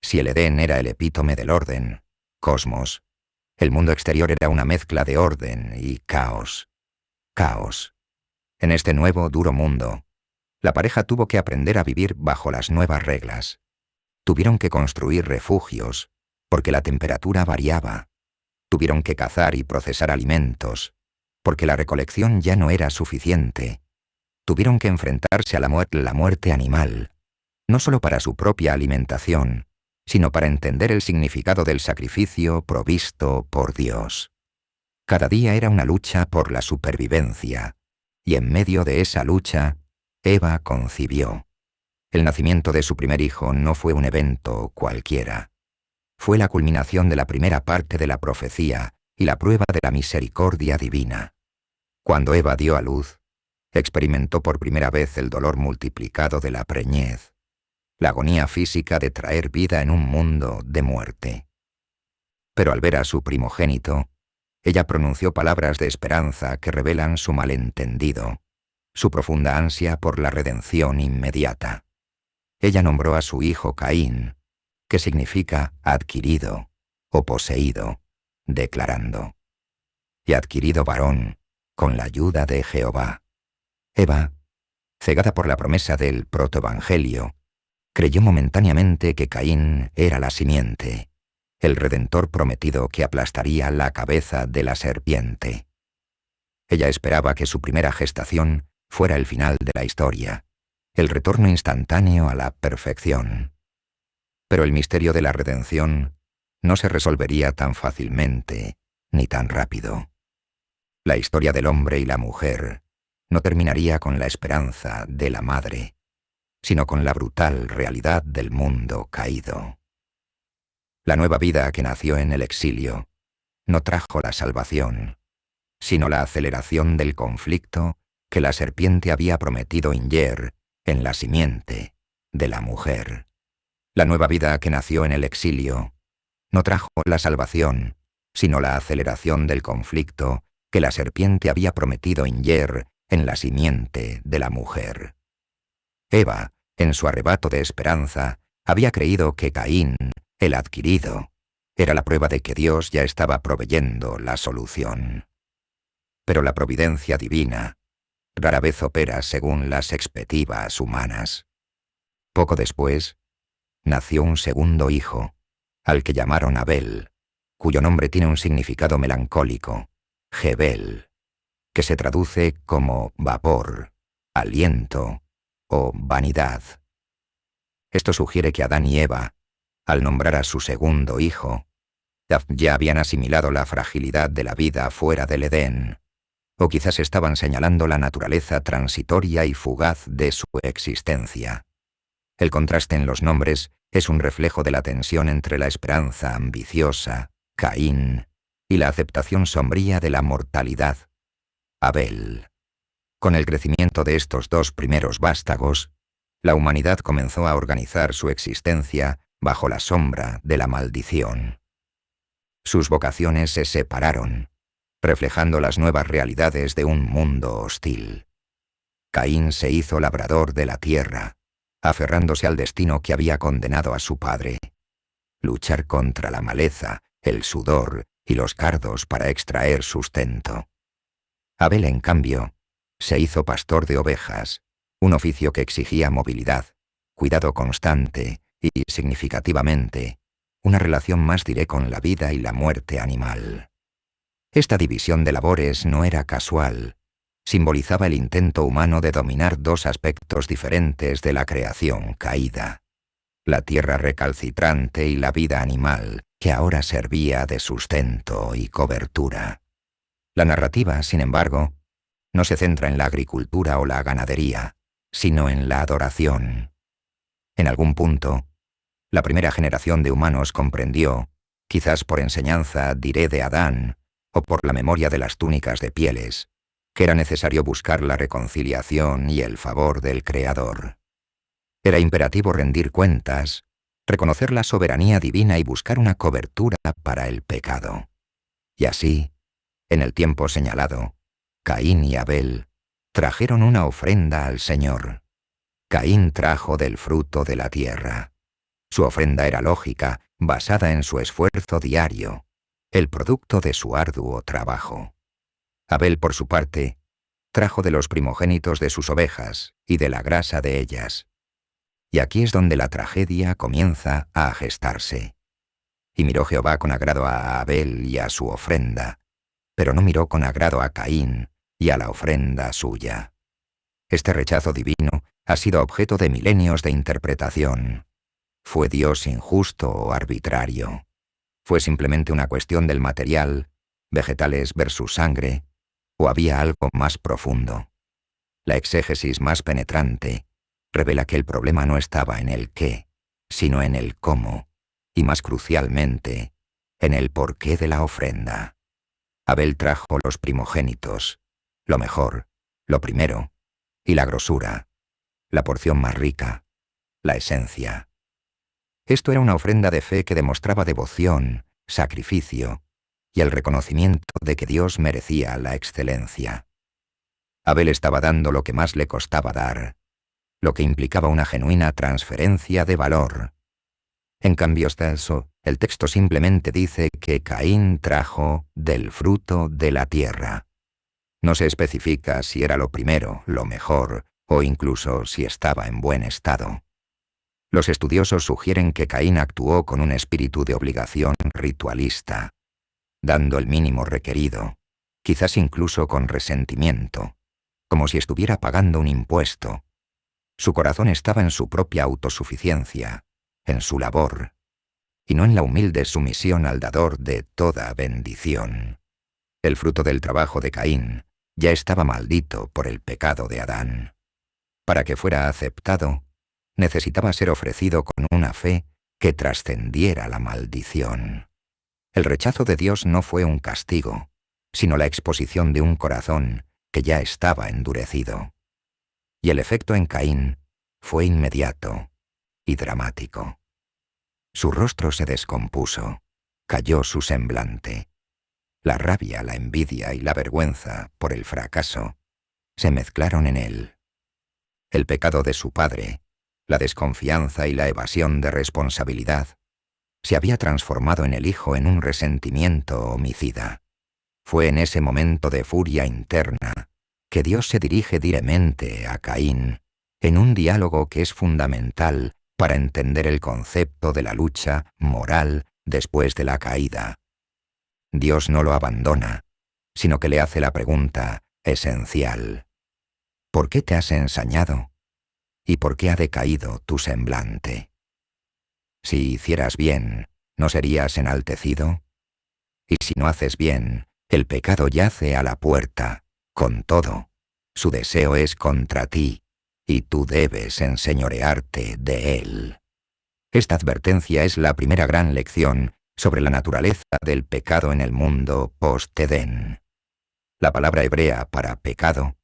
Si el Edén era el epítome del orden, cosmos, el mundo exterior era una mezcla de orden y caos. Caos. En este nuevo, duro mundo, la pareja tuvo que aprender a vivir bajo las nuevas reglas. Tuvieron que construir refugios, porque la temperatura variaba. Tuvieron que cazar y procesar alimentos, porque la recolección ya no era suficiente. Tuvieron que enfrentarse a la muerte animal, no solo para su propia alimentación, sino para entender el significado del sacrificio provisto por Dios. Cada día era una lucha por la supervivencia, y en medio de esa lucha, Eva concibió. El nacimiento de su primer hijo no fue un evento cualquiera. Fue la culminación de la primera parte de la profecía y la prueba de la misericordia divina. Cuando Eva dio a luz, experimentó por primera vez el dolor multiplicado de la preñez, la agonía física de traer vida en un mundo de muerte. Pero al ver a su primogénito, ella pronunció palabras de esperanza que revelan su malentendido, su profunda ansia por la redención inmediata. Ella nombró a su hijo Caín, que significa adquirido o poseído, declarando: «Y adquirido varón, con la ayuda de Jehová». Eva, cegada por la promesa del protoevangelio, creyó momentáneamente que Caín era la simiente, el redentor prometido que aplastaría la cabeza de la serpiente. Ella esperaba que su primera gestación fuera el final de la historia, el retorno instantáneo a la perfección. Pero el misterio de la redención no se resolvería tan fácilmente ni tan rápido. La historia del hombre y la mujer no terminaría con la esperanza de la madre, sino con la brutal realidad del mundo caído. La nueva vida que nació en el exilio no trajo la salvación, sino la aceleración del conflicto que la serpiente había prometido hinyer en la simiente de la mujer. La nueva vida que nació en el exilio no trajo la salvación, sino la aceleración del conflicto que la serpiente había prometido hinyer en la simiente de la mujer. Eva, en su arrebato de esperanza, había creído que Caín, el adquirido, era la prueba de que Dios ya estaba proveyendo la solución. Pero la providencia divina rara vez opera según las expectativas humanas. Poco después, nació un segundo hijo, al que llamaron Abel, cuyo nombre tiene un significado melancólico, Jebel, que se traduce como vapor, aliento o vanidad. Esto sugiere que Adán y Eva, al nombrar a su segundo hijo, ya habían asimilado la fragilidad de la vida fuera del Edén, o quizás estaban señalando la naturaleza transitoria y fugaz de su existencia. El contraste en los nombres es un reflejo de la tensión entre la esperanza ambiciosa, Caín, y la aceptación sombría de la mortalidad, Abel. Con el crecimiento de estos dos primeros vástagos, la humanidad comenzó a organizar su existencia bajo la sombra de la maldición. Sus vocaciones se separaron, reflejando las nuevas realidades de un mundo hostil. Caín se hizo labrador de la tierra, aferrándose al destino que había condenado a su padre: luchar contra la maleza, el sudor y los cardos para extraer sustento. Abel, en cambio, se hizo pastor de ovejas, un oficio que exigía movilidad, cuidado constante y, significativamente, una relación más directa con la vida y la muerte animal. Esta división de labores no era casual, simbolizaba el intento humano de dominar dos aspectos diferentes de la creación caída: la tierra recalcitrante y la vida animal, que ahora servía de sustento y cobertura. La narrativa, sin embargo, no se centra en la agricultura o la ganadería, sino en la adoración. En algún punto, la primera generación de humanos comprendió, quizás por enseñanza diré de Adán, o por la memoria de las túnicas de pieles, que era necesario buscar la reconciliación y el favor del Creador. Era imperativo rendir cuentas, reconocer la soberanía divina y buscar una cobertura para el pecado. Y así, en el tiempo señalado, Caín y Abel trajeron una ofrenda al Señor. Caín trajo del fruto de la tierra. Su ofrenda era lógica, basada en su esfuerzo diario, el producto de su arduo trabajo. Abel, por su parte, trajo de los primogénitos de sus ovejas y de la grasa de ellas. Y aquí es donde la tragedia comienza a gestarse. Y miró Jehová con agrado a Abel y a su ofrenda, pero no miró con agrado a Caín y a la ofrenda suya. Este rechazo divino ha sido objeto de milenios de interpretación. ¿Fue Dios injusto o arbitrario? ¿Fue simplemente una cuestión del material, vegetales versus sangre, o había algo más profundo? La exégesis más penetrante revela que el problema no estaba en el qué, sino en el cómo, y más crucialmente, en el porqué de la ofrenda. Abel trajo los primogénitos, lo mejor, lo primero, y la grosura, la porción más rica, la esencia. Esto era una ofrenda de fe que demostraba devoción, sacrificio y el reconocimiento de que Dios merecía la excelencia. Abel estaba dando lo que más le costaba dar, lo que implicaba una genuina transferencia de valor. En cambio, el texto simplemente dice que Caín trajo del fruto de la tierra. No se especifica si era lo primero, lo mejor, o incluso si estaba en buen estado. Los estudiosos sugieren que Caín actuó con un espíritu de obligación ritualista, dando el mínimo requerido, quizás incluso con resentimiento, como si estuviera pagando un impuesto. Su corazón estaba en su propia autosuficiencia, en su labor, y no en la humilde sumisión al dador de toda bendición. El fruto del trabajo de Caín ya estaba maldito por el pecado de Adán. Para que fuera aceptado, necesitaba ser ofrecido con una fe que trascendiera la maldición. El rechazo de Dios no fue un castigo, sino la exposición de un corazón que ya estaba endurecido. Y el efecto en Caín fue inmediato y dramático. Su rostro se descompuso, cayó su semblante. La rabia, la envidia y la vergüenza por el fracaso se mezclaron en él. El pecado de su padre, la desconfianza y la evasión de responsabilidad, se había transformado en el hijo en un resentimiento homicida. Fue en ese momento de furia interna que Dios se dirige directamente a Caín, en un diálogo que es fundamental para entender el concepto de la lucha moral después de la caída. Dios no lo abandona, sino que le hace la pregunta esencial: ¿por qué te has ensañado? ¿Y por qué ha decaído tu semblante? Si hicieras bien, ¿no serías enaltecido? Y si no haces bien, el pecado yace a la puerta. Con todo, su deseo es contra ti, y tú debes enseñorearte de él. Esta advertencia es la primera gran lección sobre la naturaleza del pecado en el mundo post-Edén. La palabra hebrea para pecado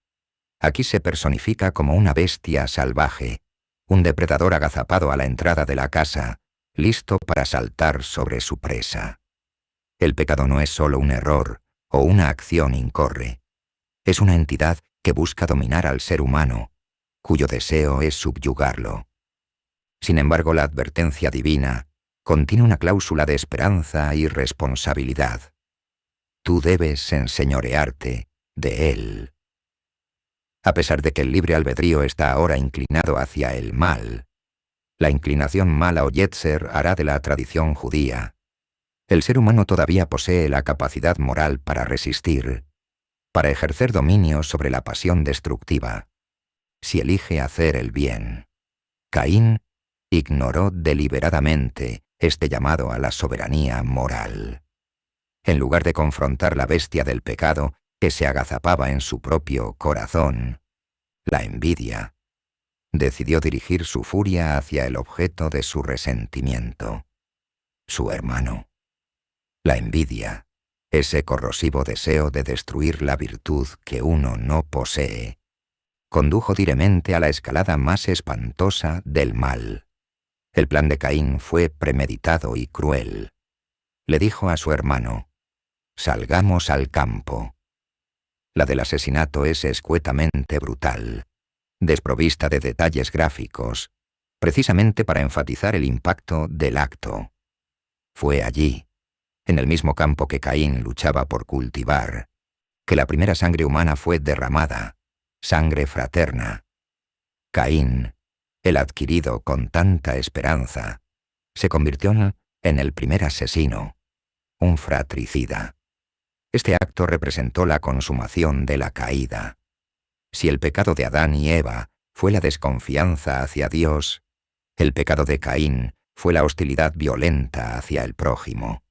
aquí se personifica como una bestia salvaje, un depredador agazapado a la entrada de la casa, listo para saltar sobre su presa. El pecado no es solo un error o una acción incorre. Es una entidad que busca dominar al ser humano, cuyo deseo es subyugarlo. Sin embargo, la advertencia divina contiene una cláusula de esperanza y responsabilidad. Tú debes enseñorearte de él. A pesar de que el libre albedrío está ahora inclinado hacia el mal, la inclinación mala o yetzer hará de la tradición judía. El ser humano todavía posee la capacidad moral para resistir, para ejercer dominio sobre la pasión destructiva, si elige hacer el bien. Caín ignoró deliberadamente este llamado a la soberanía moral. En lugar de confrontar la bestia del pecado que se agazapaba en su propio corazón, la envidia, decidió dirigir su furia hacia el objeto de su resentimiento, su hermano. La envidia, ese corrosivo deseo de destruir la virtud que uno no posee, condujo directamente a la escalada más espantosa del mal. El plan de Caín fue premeditado y cruel. Le dijo a su hermano: «Salgamos al campo». La del asesinato es escuetamente brutal, desprovista de detalles gráficos, precisamente para enfatizar el impacto del acto. Fue allí, en el mismo campo que Caín luchaba por cultivar, que la primera sangre humana fue derramada, sangre fraterna. Caín, el adquirido con tanta esperanza, se convirtió en el primer asesino, un fratricida. Este acto representó la consumación de la caída. Si el pecado de Adán y Eva fue la desconfianza hacia Dios, el pecado de Caín fue la hostilidad violenta hacia el prójimo,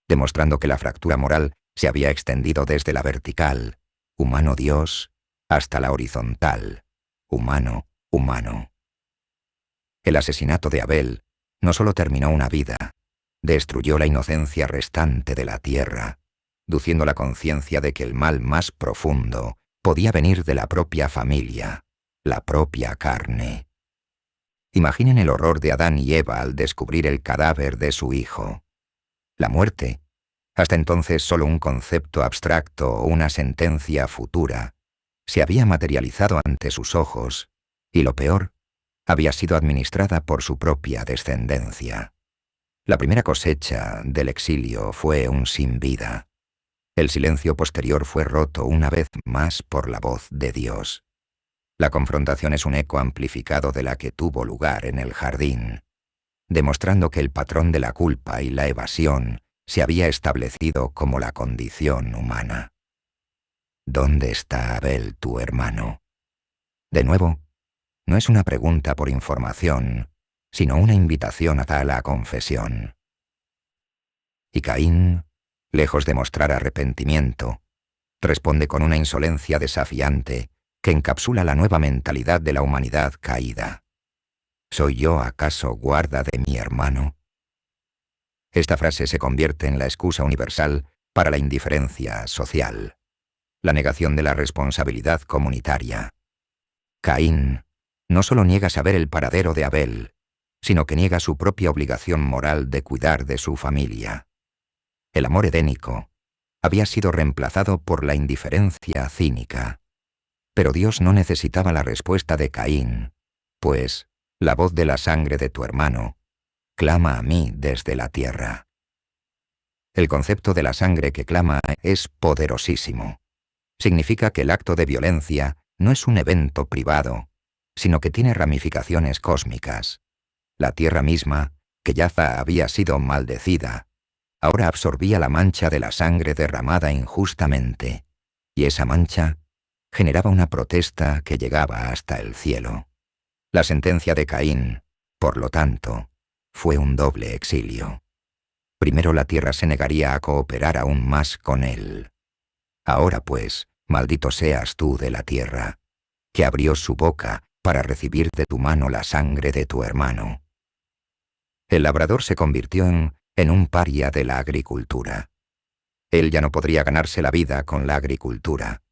demostrando que la fractura moral se había extendido desde la vertical, humano-Dios, hasta la horizontal, humano-humano. El asesinato de Abel no solo terminó una vida, destruyó la inocencia restante de la tierra, duciendo la conciencia de que el mal más profundo podía venir de la propia familia, la propia carne. Imaginen el horror de Adán y Eva al descubrir el cadáver de su hijo. La muerte, hasta entonces solo un concepto abstracto o una sentencia futura, se había materializado ante sus ojos, y lo peor, había sido administrada por su propia descendencia. La primera cosecha del exilio fue un sin vida. El silencio posterior fue roto una vez más por la voz de Dios. La confrontación es un eco amplificado de la que tuvo lugar en el jardín, demostrando que el patrón de la culpa y la evasión se había establecido como la condición humana. ¿Dónde está Abel, tu hermano? De nuevo, no es una pregunta por información, sino una invitación a la confesión. Y Caín, lejos de mostrar arrepentimiento, responde con una insolencia desafiante que encapsula la nueva mentalidad de la humanidad caída. ¿Soy yo acaso guarda de mi hermano? Esta frase se convierte en la excusa universal para la indiferencia social, la negación de la responsabilidad comunitaria. Caín no solo niega saber el paradero de Abel, sino que niega su propia obligación moral de cuidar de su familia. El amor edénico había sido reemplazado por la indiferencia cínica. Pero Dios no necesitaba la respuesta de Caín, pues la voz de la sangre de tu hermano clama a mí desde la tierra. El concepto de la sangre que clama es poderosísimo. Significa que el acto de violencia no es un evento privado, sino que tiene ramificaciones cósmicas. La tierra misma, que ya había sido maldecida, ahora absorbía la mancha de la sangre derramada injustamente, y esa mancha generaba una protesta que llegaba hasta el cielo. La sentencia de Caín, por lo tanto, fue un doble exilio. Primero la tierra se negaría a cooperar aún más con él. Ahora pues, maldito seas tú de la tierra, que abrió su boca para recibir de tu mano la sangre de tu hermano. El labrador se convirtió en un paria de la agricultura. Él ya no podría ganarse la vida con la agricultura.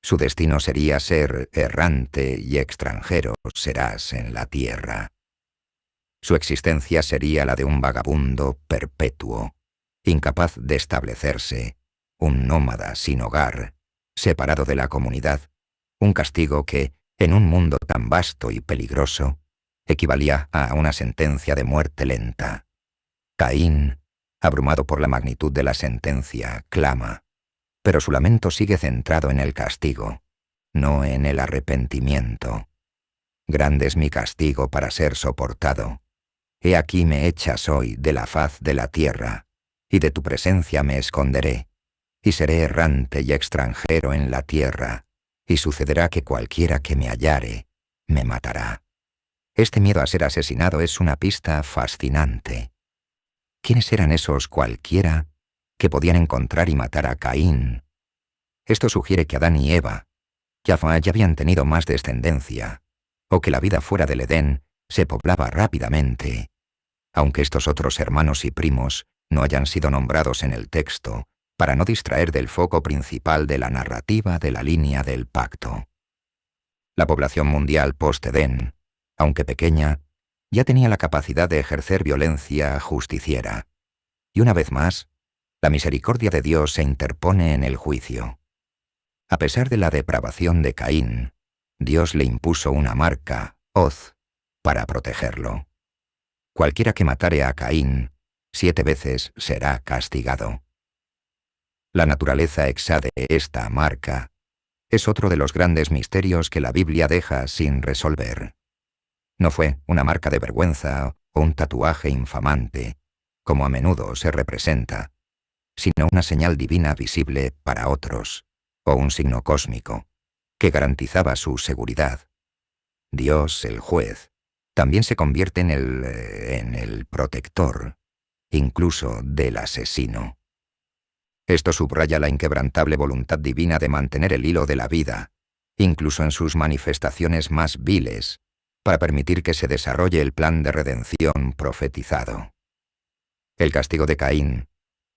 Su destino sería ser errante y extranjero serás en la tierra. Su existencia sería la de un vagabundo perpetuo, incapaz de establecerse, un nómada sin hogar, separado de la comunidad, un castigo que, en un mundo tan vasto y peligroso, equivalía a una sentencia de muerte lenta. Caín, abrumado por la magnitud de la sentencia, clama, pero su lamento sigue centrado en el castigo, no en el arrepentimiento. Grande es mi castigo para ser soportado. He aquí me echas hoy de la faz de la tierra, y de tu presencia me esconderé, y seré errante y extranjero en la tierra, y sucederá que cualquiera que me hallare, me matará. Este miedo a ser asesinado es una pista fascinante. ¿Quiénes eran esos cualquiera que podían encontrar y matar a Caín? Esto sugiere que Adán y Eva ya habían tenido más descendencia, o que la vida fuera del Edén se poblaba rápidamente, aunque estos otros hermanos y primos no hayan sido nombrados en el texto, para no distraer del foco principal de la narrativa de la línea del pacto. La población mundial post-Edén, aunque pequeña, ya tenía la capacidad de ejercer violencia justiciera. Y una vez más, la misericordia de Dios se interpone en el juicio. A pesar de la depravación de Caín, Dios le impuso una marca, hoz, para protegerlo. Cualquiera que matare a Caín, 7 veces será castigado. La naturaleza exade esta marca. Es otro de los grandes misterios que la Biblia deja sin resolver. No fue una marca de vergüenza o un tatuaje infamante, como a menudo se representa, sino una señal divina visible para otros, o un signo cósmico, que garantizaba su seguridad. Dios, el juez, también se convierte en el protector, incluso del asesino. Esto subraya la inquebrantable voluntad divina de mantener el hilo de la vida, incluso en sus manifestaciones más viles, para permitir que se desarrolle el plan de redención profetizado. El castigo de Caín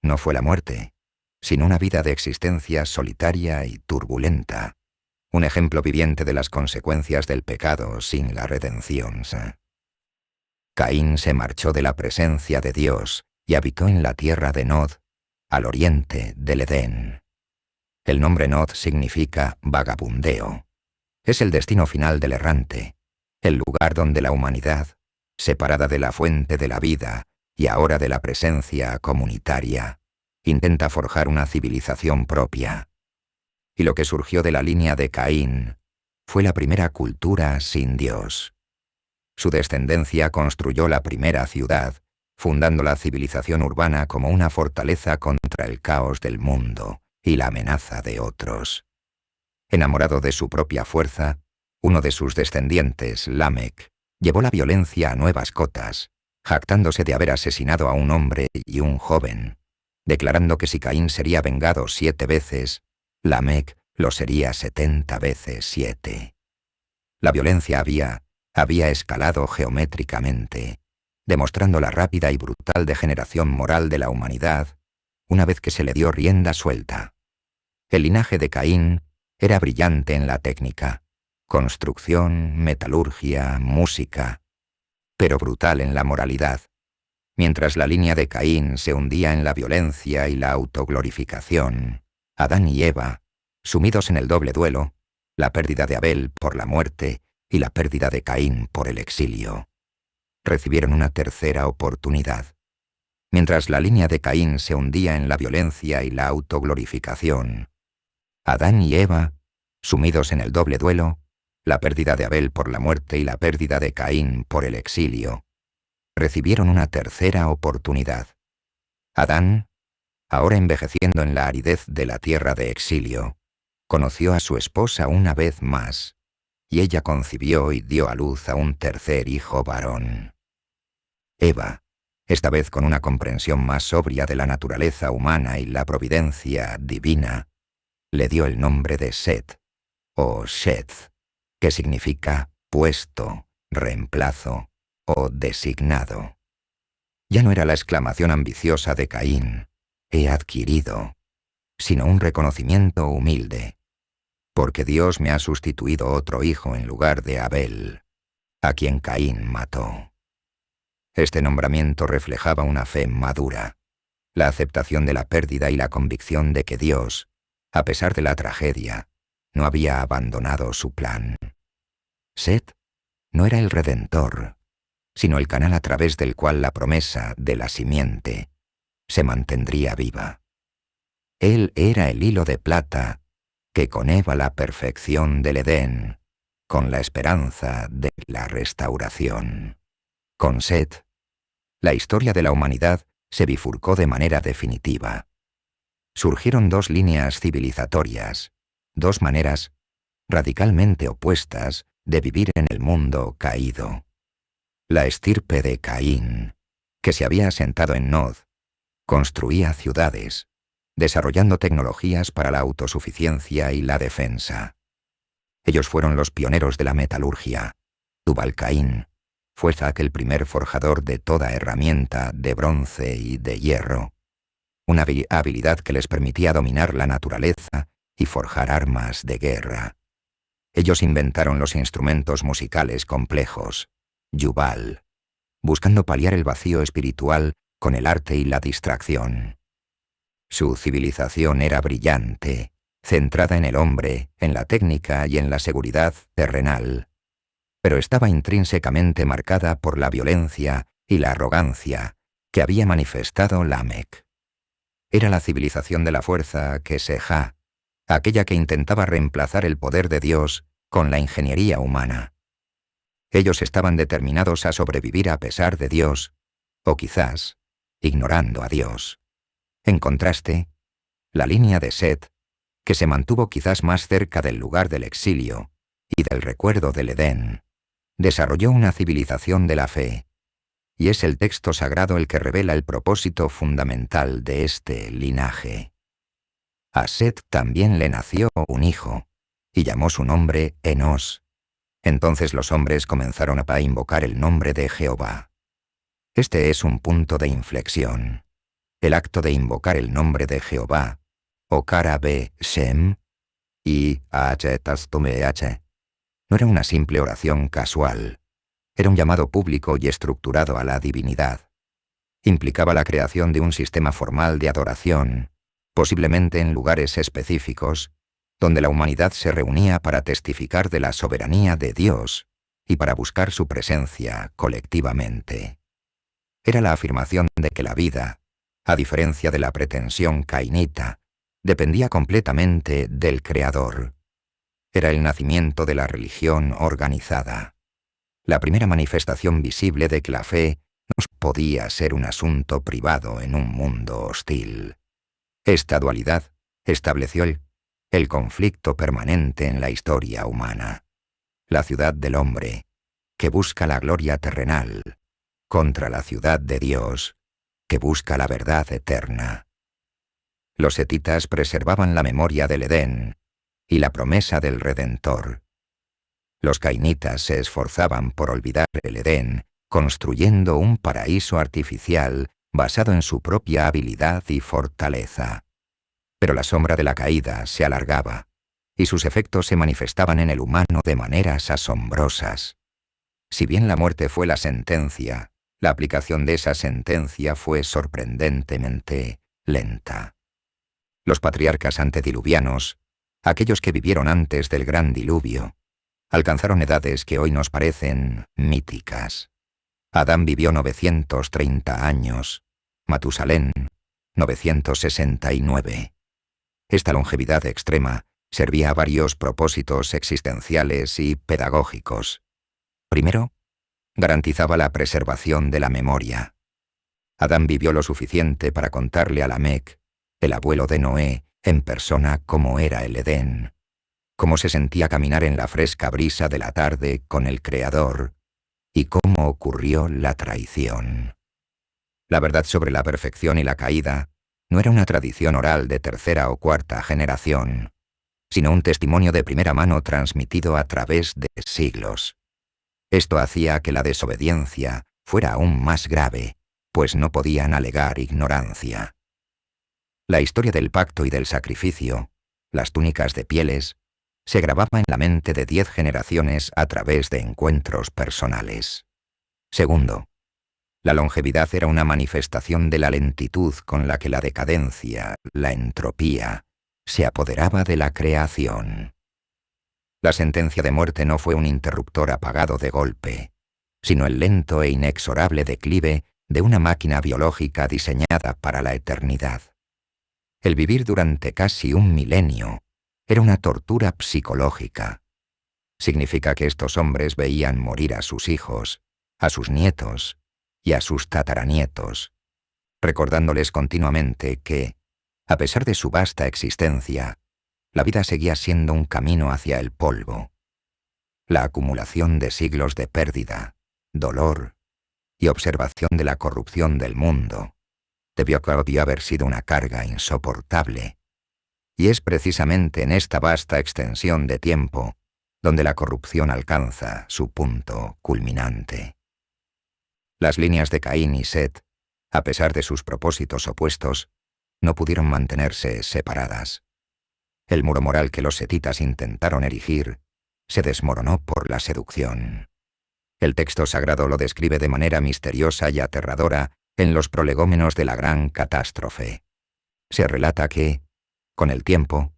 no fue la muerte, sino una vida de existencia solitaria y turbulenta, un ejemplo viviente de las consecuencias del pecado sin la redención. Caín se marchó de la presencia de Dios y habitó en la tierra de Nod, al oriente del Edén. El nombre Nod significa vagabundeo. Es el destino final del errante, el lugar donde la humanidad, separada de la fuente de la vida y ahora de la presencia comunitaria, intenta forjar una civilización propia. Y lo que surgió de la línea de Caín fue la primera cultura sin Dios. Su descendencia construyó la primera ciudad, fundando la civilización urbana como una fortaleza contra el caos del mundo y la amenaza de otros. Enamorado de su propia fuerza, uno de sus descendientes, Lamec, llevó la violencia a nuevas cotas, jactándose de haber asesinado a un hombre y un joven, declarando que si Caín sería vengado 7 veces, Lamec lo sería 70 veces 7. La violencia había escalado geométricamente, demostrando la rápida y brutal degeneración moral de la humanidad una vez que se le dio rienda suelta. El linaje de Caín era brillante en la técnica, construcción, metalurgia, música, pero brutal en la moralidad. Mientras la línea de Caín se hundía en la violencia y la autoglorificación, Adán y Eva, sumidos en el doble duelo, la pérdida de Abel por la muerte y la pérdida de Caín por el exilio, recibieron una tercera oportunidad. Mientras la línea de Caín se hundía en la violencia y la autoglorificación, Adán y Eva, sumidos en el doble duelo, la pérdida de Abel por la muerte y la pérdida de Caín por el exilio, recibieron una tercera oportunidad. Adán, ahora envejeciendo en la aridez de la tierra de exilio, conoció a su esposa una vez más, y ella concibió y dio a luz a un tercer hijo varón. Eva, esta vez con una comprensión más sobria de la naturaleza humana y la providencia divina, le dio el nombre de Set, o Sheth, que significa puesto, reemplazo o designado. Ya no era la exclamación ambiciosa de Caín, he adquirido, sino un reconocimiento humilde, porque Dios me ha sustituido otro hijo en lugar de Abel, a quien Caín mató. Este nombramiento reflejaba una fe madura, la aceptación de la pérdida y la convicción de que Dios, a pesar de la tragedia, no había abandonado su plan. Set no era el Redentor, sino el canal a través del cual la promesa de la simiente se mantendría viva. Él era el hilo de plata que coneva la perfección del Edén con la esperanza de la restauración. Con Set, la historia de la humanidad se bifurcó de manera definitiva. Surgieron dos líneas civilizatorias, dos maneras radicalmente opuestas de vivir en el mundo caído. La estirpe de Caín, que se había asentado en Nod, construía ciudades, desarrollando tecnologías para la autosuficiencia y la defensa. Ellos fueron los pioneros de la metalurgia. Tubal-Caín fue el primer forjador de toda herramienta de bronce y de hierro, una habilidad que les permitía dominar la naturaleza y forjar armas de guerra. Ellos inventaron los instrumentos musicales complejos, Yubal, buscando paliar el vacío espiritual con el arte y la distracción. Su civilización era brillante, centrada en el hombre, en la técnica y en la seguridad terrenal, pero estaba intrínsecamente marcada por la violencia y la arrogancia que había manifestado Lamec. Era la civilización de la fuerza que Sejá, aquella que intentaba reemplazar el poder de Dios con la ingeniería humana. Ellos estaban determinados a sobrevivir a pesar de Dios, o quizás ignorando a Dios. En contraste, la línea de Set, que se mantuvo quizás más cerca del lugar del exilio y del recuerdo del Edén, desarrolló una civilización de la fe, y es el texto sagrado el que revela el propósito fundamental de este linaje. A Set también le nació un hijo, y llamó su nombre Enos. Entonces los hombres comenzaron a invocar el nombre de Jehová. Este es un punto de inflexión. El acto de invocar el nombre de Jehová, o Kara be Shem, y H-Tastume-H, no era una simple oración casual, era un llamado público y estructurado a la divinidad. Implicaba la creación de un sistema formal de adoración, posiblemente en lugares específicos, donde la humanidad se reunía para testificar de la soberanía de Dios y para buscar su presencia colectivamente. Era la afirmación de que la vida, a diferencia de la pretensión cainita, dependía completamente del Creador. Era el nacimiento de la religión organizada, la primera manifestación visible de que la fe no podía ser un asunto privado en un mundo hostil. Esta dualidad estableció el conflicto permanente en la historia humana. La ciudad del hombre, que busca la gloria terrenal, contra la ciudad de Dios, que busca la verdad eterna. Los setitas preservaban la memoria del Edén y la promesa del Redentor. Los cainitas se esforzaban por olvidar el Edén, construyendo un paraíso artificial basado en su propia habilidad y fortaleza. Pero la sombra de la caída se alargaba, y sus efectos se manifestaban en el humano de maneras asombrosas. Si bien la muerte fue la sentencia, la aplicación de esa sentencia fue sorprendentemente lenta. Los patriarcas antediluvianos, aquellos que vivieron antes del gran diluvio, alcanzaron edades que hoy nos parecen míticas. Adán vivió 930 años, Matusalén 969. Esta longevidad extrema servía a varios propósitos existenciales y pedagógicos. Primero, garantizaba la preservación de la memoria. Adán vivió lo suficiente para contarle a Lamec, el abuelo de Noé, en persona cómo era el Edén, cómo se sentía caminar en la fresca brisa de la tarde con el Creador y cómo ocurrió la traición. La verdad sobre la perfección y la caída no era una tradición oral de tercera o cuarta generación, sino un testimonio de primera mano transmitido a través de siglos. Esto hacía que la desobediencia fuera aún más grave, pues no podían alegar ignorancia. La historia del pacto y del sacrificio, las túnicas de pieles, se grababa en la mente de 10 generaciones a través de encuentros personales. Segundo, la longevidad era una manifestación de la lentitud con la que la decadencia, la entropía, se apoderaba de la creación. La sentencia de muerte no fue un interruptor apagado de golpe, sino el lento e inexorable declive de una máquina biológica diseñada para la eternidad. El vivir durante casi un milenio era una tortura psicológica. Significa que estos hombres veían morir a sus hijos, a sus nietos y a sus tataranietos, recordándoles continuamente que, a pesar de su vasta existencia, la vida seguía siendo un camino hacia el polvo. La acumulación de siglos de pérdida, dolor y observación de la corrupción del mundo debió haber sido una carga insoportable. Y es precisamente en esta vasta extensión de tiempo donde la corrupción alcanza su punto culminante. Las líneas de Caín y Set, a pesar de sus propósitos opuestos, no pudieron mantenerse separadas. El muro moral que los setitas intentaron erigir se desmoronó por la seducción. El texto sagrado lo describe de manera misteriosa y aterradora en los prolegómenos de la gran catástrofe. Se relata que, con el tiempo,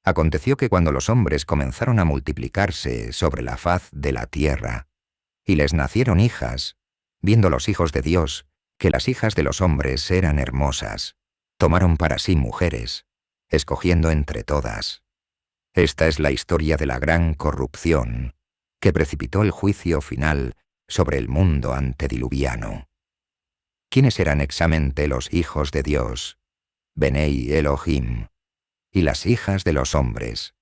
aconteció que cuando los hombres comenzaron a multiplicarse sobre la faz de la tierra, y les nacieron hijas, viendo los hijos de Dios que las hijas de los hombres eran hermosas, tomaron para sí mujeres, escogiendo entre todas. Esta es la historia de la gran corrupción que precipitó el juicio final sobre el mundo antediluviano. ¿Quiénes eran exactamente los hijos de Dios? Benei Elohim. Y las hijas de los hombres,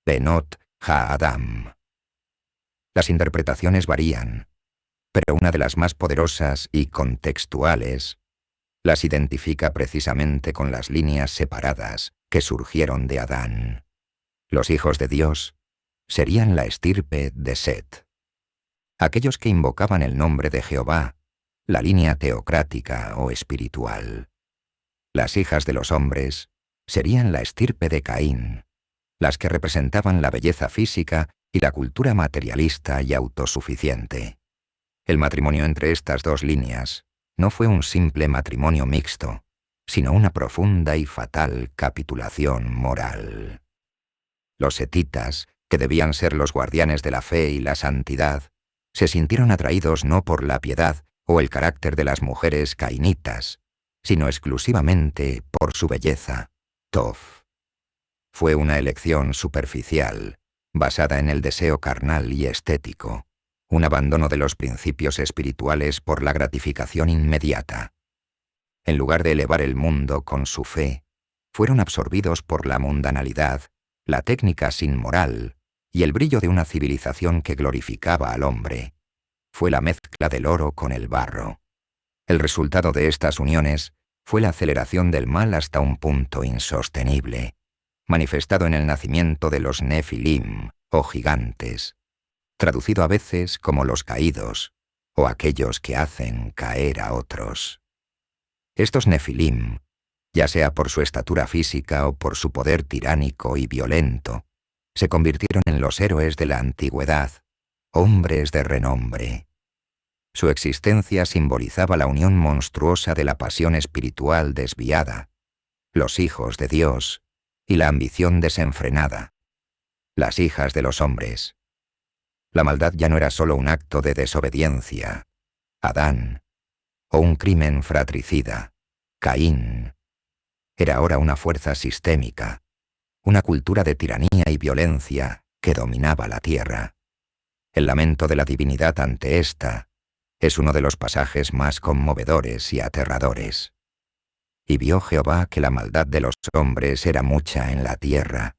Benot Ha-Adam. Las interpretaciones varían, pero una de las más poderosas y contextuales las identifica precisamente con las líneas separadas que surgieron de Adán. Los hijos de Dios serían la estirpe de Set. Aquellos que invocaban el nombre de Jehová, la línea teocrática o espiritual. Las hijas de los hombres serían la estirpe de Caín, las que representaban la belleza física y la cultura materialista y autosuficiente. El matrimonio entre estas dos líneas no fue un simple matrimonio mixto, sino una profunda y fatal capitulación moral. Los setitas, que debían ser los guardianes de la fe y la santidad, se sintieron atraídos no por la piedad o el carácter de las mujeres cainitas, sino exclusivamente por su belleza, Tov. Fue una elección superficial, basada en el deseo carnal y estético, un abandono de los principios espirituales por la gratificación inmediata. En lugar de elevar el mundo con su fe, fueron absorbidos por la mundanalidad, la técnica sin moral y el brillo de una civilización que glorificaba al hombre. Fue la mezcla del oro con el barro. El resultado de estas uniones fue la aceleración del mal hasta un punto insostenible, manifestado en el nacimiento de los Nefilim, o gigantes, traducido a veces como los caídos, o aquellos que hacen caer a otros. Estos Nefilim, ya sea por su estatura física o por su poder tiránico y violento, se convirtieron en los héroes de la antigüedad, hombres de renombre. Su existencia simbolizaba la unión monstruosa de la pasión espiritual desviada, los hijos de Dios y la ambición desenfrenada, las hijas de los hombres. La maldad ya no era solo un acto de desobediencia, Adán, o un crimen fratricida, Caín. Era ahora una fuerza sistémica, una cultura de tiranía y violencia que dominaba la tierra. El lamento de la divinidad ante esta es uno de los pasajes más conmovedores y aterradores. Y vio Jehová que la maldad de los hombres era mucha en la tierra,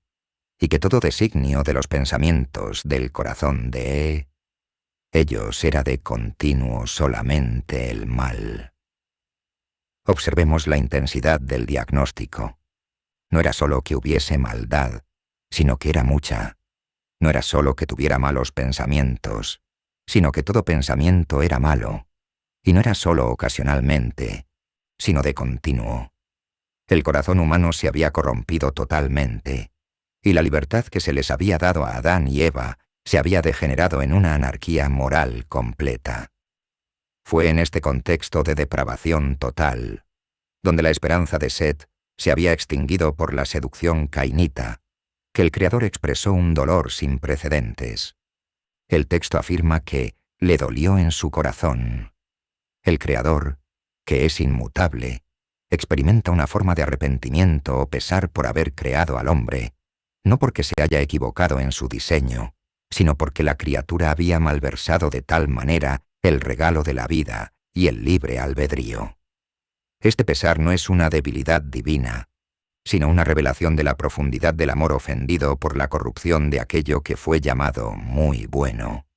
y que todo designio de los pensamientos del corazón de ellos era de continuo solamente el mal. Observemos la intensidad del diagnóstico. No era solo que hubiese maldad, sino que era mucha. No era solo que tuviera malos pensamientos, sino que todo pensamiento era malo. Y no era solo ocasionalmente, sino de continuo. El corazón humano se había corrompido totalmente, y la libertad que se les había dado a Adán y Eva se había degenerado en una anarquía moral completa. Fue en este contexto de depravación total, donde la esperanza de Set se había extinguido por la seducción cainita, que el Creador expresó un dolor sin precedentes. El texto afirma que le dolió en su corazón. El Creador, que es inmutable, experimenta una forma de arrepentimiento o pesar por haber creado al hombre, no porque se haya equivocado en su diseño, sino porque la criatura había malversado de tal manera el regalo de la vida y el libre albedrío. Este pesar no es una debilidad divina, sino una revelación de la profundidad del amor ofendido por la corrupción de aquello que fue llamado muy bueno.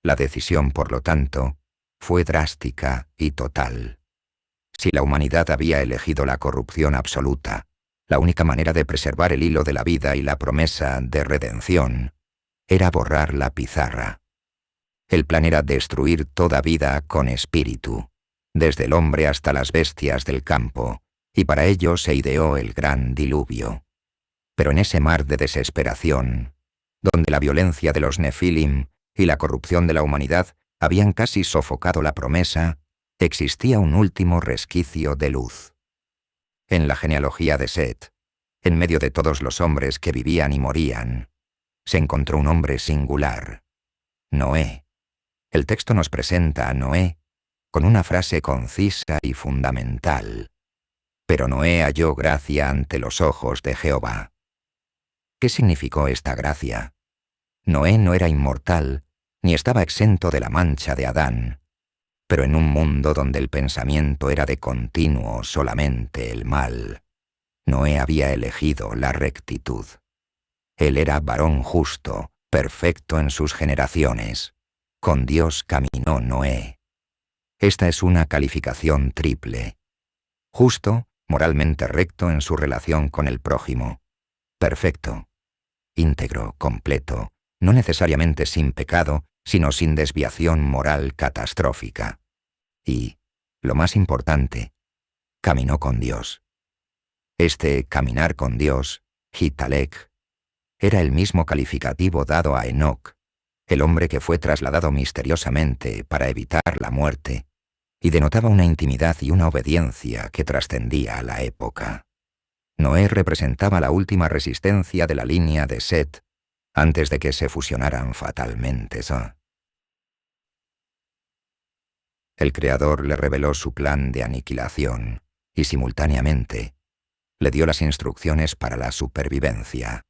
La decisión, por lo tanto, fue drástica y total. Si la humanidad había elegido la corrupción absoluta, la única manera de preservar el hilo de la vida y la promesa de redención era borrar la pizarra. El plan era destruir toda vida con espíritu, desde el hombre hasta las bestias del campo, y para ello se ideó el gran diluvio. Pero en ese mar de desesperación, donde la violencia de los Nefilim y la corrupción de la humanidad habían casi sofocado la promesa, existía un último resquicio de luz. En la genealogía de Set, en medio de todos los hombres que vivían y morían, se encontró un hombre singular, Noé. El texto nos presenta a Noé con una frase concisa y fundamental. Pero Noé halló gracia ante los ojos de Jehová. ¿Qué significó esta gracia? Noé no era inmortal, ni estaba exento de la mancha de Adán, pero en un mundo donde el pensamiento era de continuo solamente el mal, Noé había elegido la rectitud. Él era varón justo, perfecto en sus generaciones. Con Dios caminó Noé. Esta es una calificación triple. Justo, moralmente recto en su relación con el prójimo. Perfecto, íntegro, completo, no necesariamente sin pecado, sino sin desviación moral catastrófica. Y, lo más importante, caminó con Dios. Este caminar con Dios, Hitalek, era el mismo calificativo dado a Enoc, el hombre que fue trasladado misteriosamente para evitar la muerte, y denotaba una intimidad y una obediencia que trascendía a la época. Noé representaba la última resistencia de la línea de Set antes de que se fusionaran fatalmente. El Creador le reveló su plan de aniquilación y simultáneamente le dio las instrucciones para la supervivencia.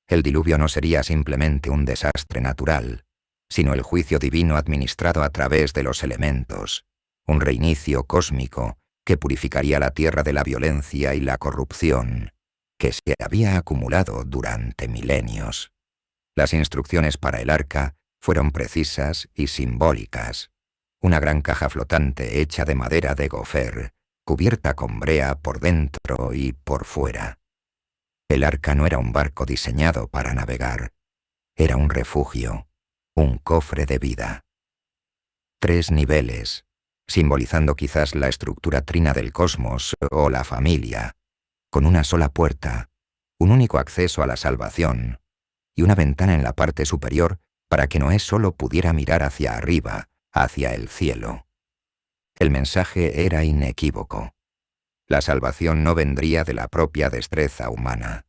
El diluvio no sería simplemente un desastre natural, sino el juicio divino administrado a través de los elementos, un reinicio cósmico que purificaría la tierra de la violencia y la corrupción que se había acumulado durante milenios. Las instrucciones para el arca fueron precisas y simbólicas. Una gran caja flotante hecha de madera de gofer, cubierta con brea por dentro y por fuera. El arca no era un barco diseñado para navegar, era un refugio, un cofre de vida. 3 niveles, simbolizando quizás la estructura trina del cosmos o la familia, con una sola puerta, un único acceso a la salvación y una ventana en la parte superior para que Noé solo pudiera mirar hacia arriba, hacia el cielo. El mensaje era inequívoco. La salvación no vendría de la propia destreza humana,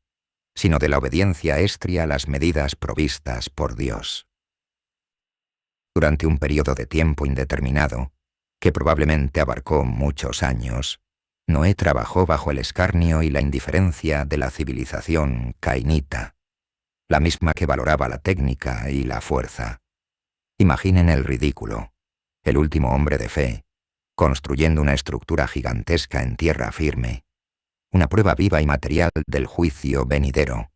sino de la obediencia estria a las medidas provistas por Dios. Durante un periodo de tiempo indeterminado, que probablemente abarcó muchos años, Noé trabajó bajo el escarnio y la indiferencia de la civilización cainita, la misma que valoraba la técnica y la fuerza. Imaginen el ridículo. El último hombre de fe, construyendo una estructura gigantesca en tierra firme, una prueba viva y material del juicio venidero,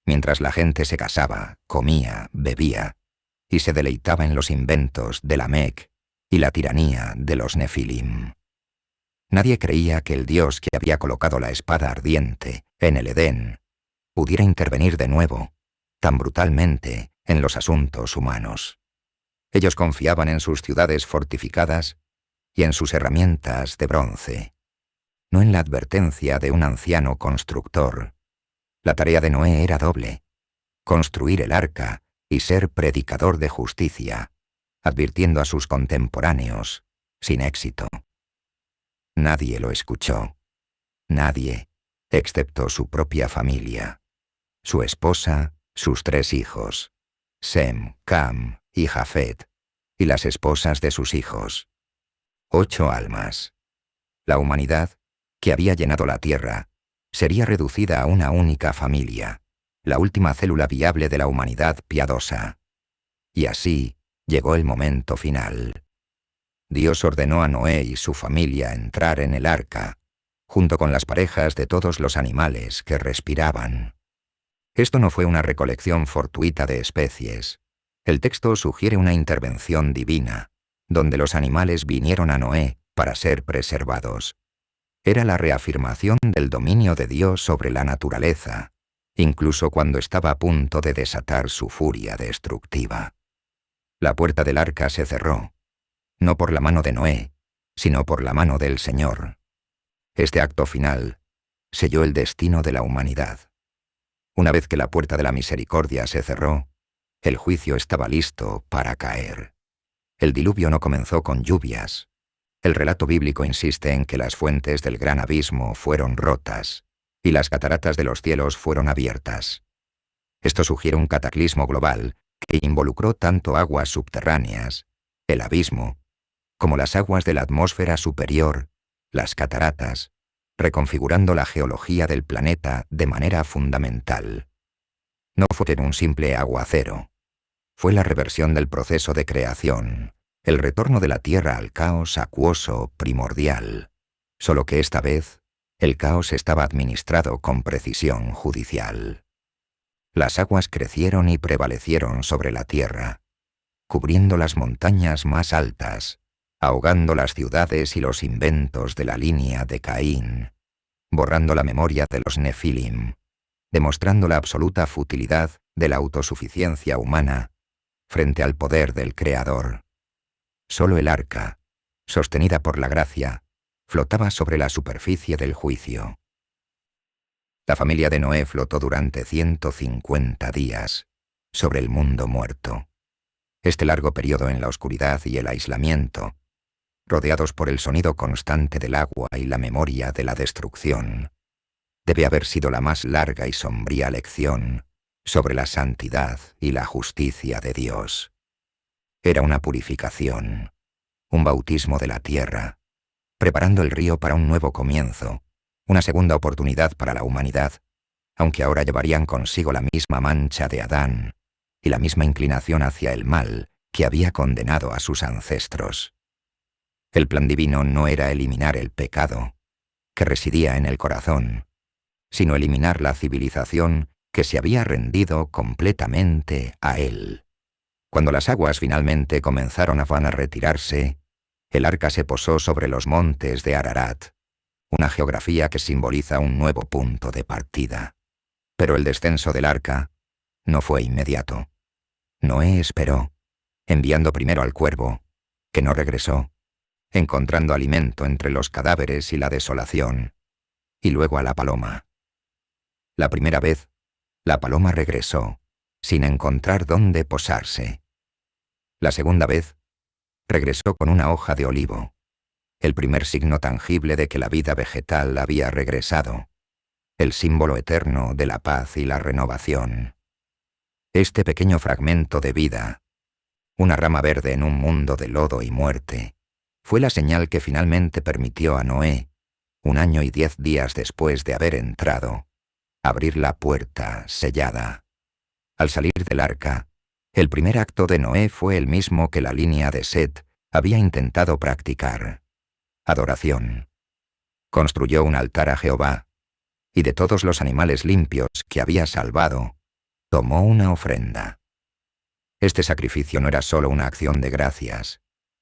mientras la gente se casaba, comía, bebía, y se deleitaba en los inventos de Lamec y la tiranía de los Nefilim. Nadie creía que el Dios que había colocado la espada ardiente en el Edén pudiera intervenir de nuevo, tan brutalmente, en los asuntos humanos. Ellos confiaban en sus ciudades fortificadas y en sus herramientas de bronce, no en la advertencia de un anciano constructor. La tarea de Noé era doble: construir el arca y ser predicador de justicia, advirtiendo a sus contemporáneos, sin éxito. Nadie lo escuchó. Nadie, excepto su propia familia, su esposa, sus 3 hijos, Sem, Cam y Jafet, y las esposas de sus hijos. 8 almas. La humanidad, que había llenado la tierra, sería reducida a una única familia, la última célula viable de la humanidad piadosa. Y así llegó el momento final. Dios ordenó a Noé y su familia entrar en el arca, junto con las parejas de todos los animales que respiraban. Esto no fue una recolección fortuita de especies. El texto sugiere una intervención divina, donde los animales vinieron a Noé para ser preservados. Era la reafirmación del dominio de Dios sobre la naturaleza, incluso cuando estaba a punto de desatar su furia destructiva. La puerta del arca se cerró, no por la mano de Noé, sino por la mano del Señor. Este acto final selló el destino de la humanidad. Una vez que la puerta de la misericordia se cerró, el juicio estaba listo para caer. El diluvio no comenzó con lluvias. El relato bíblico insiste en que las fuentes del gran abismo fueron rotas y las cataratas de los cielos fueron abiertas. Esto sugiere un cataclismo global que involucró tanto aguas subterráneas, el abismo, como las aguas de la atmósfera superior, las cataratas, reconfigurando la geología del planeta de manera fundamental. No fue un simple aguacero. Fue la reversión del proceso de creación, el retorno de la Tierra al caos acuoso primordial, solo que esta vez el caos estaba administrado con precisión judicial. Las aguas crecieron y prevalecieron sobre la tierra, cubriendo las montañas más altas, ahogando las ciudades y los inventos de la línea de Caín, borrando la memoria de los Nefilim, demostrando la absoluta futilidad de la autosuficiencia humana frente al poder del Creador. Solo el arca, sostenida por la gracia, flotaba sobre la superficie del juicio. La familia de Noé flotó durante 150 días sobre el mundo muerto. Este largo periodo en la oscuridad y el aislamiento, rodeados por el sonido constante del agua y la memoria de la destrucción, debe haber sido la más larga y sombría lección sobre la santidad y la justicia de Dios. Era una purificación, un bautismo de la tierra, preparando el río para un nuevo comienzo, una segunda oportunidad para la humanidad, aunque ahora llevarían consigo la misma mancha de Adán y la misma inclinación hacia el mal que había condenado a sus ancestros. El plan divino no era eliminar el pecado, que residía en el corazón, sino eliminar la civilización que se había rendido completamente a él. Cuando las aguas finalmente comenzaron a retirarse, el arca se posó sobre los montes de Ararat, una geografía que simboliza un nuevo punto de partida. Pero el descenso del arca no fue inmediato. Noé esperó, enviando primero al cuervo, que no regresó, encontrando alimento entre los cadáveres y la desolación, y luego a la paloma. La primera vez, la paloma regresó, sin encontrar dónde posarse. La segunda vez, regresó con una hoja de olivo, el primer signo tangible de que la vida vegetal había regresado, el símbolo eterno de la paz y la renovación. Este pequeño fragmento de vida, una rama verde en un mundo de lodo y muerte, fue la señal que finalmente permitió a Noé, 1 año y 10 días después de haber entrado, abrir la puerta sellada. Al salir del arca, el primer acto de Noé fue el mismo que la línea de Set había intentado practicar: adoración. Construyó un altar a Jehová, y de todos los animales limpios que había salvado, tomó una ofrenda. Este sacrificio no era solo una acción de gracias,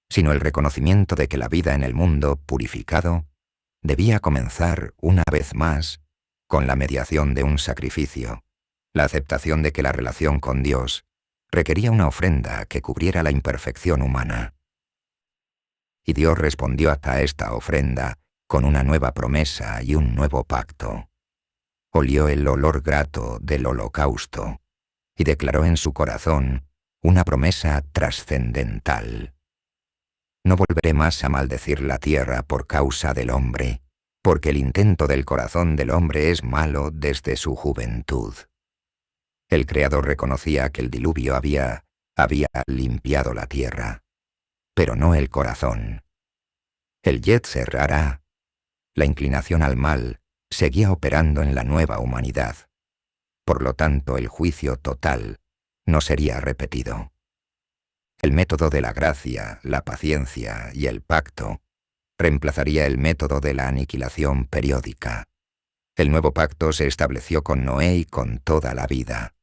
sino el reconocimiento de que la vida en el mundo purificado debía comenzar una vez más con la mediación de un sacrificio, la aceptación de que la relación con Dios requería una ofrenda que cubriera la imperfección humana. Y Dios respondió a esta ofrenda con una nueva promesa y un nuevo pacto. Olió el olor grato del holocausto y declaró en su corazón una promesa trascendental. No volveré más a maldecir la tierra por causa del hombre, porque el intento del corazón del hombre es malo desde su juventud. El Creador reconocía que el diluvio había limpiado la tierra, pero no el corazón. El Yetzer Hará, la inclinación al mal, seguía operando en la nueva humanidad. Por lo tanto, el juicio total no sería repetido. El método de la gracia, la paciencia y el pacto reemplazaría el método de la aniquilación periódica. El nuevo pacto se estableció con Noé y con toda la vida.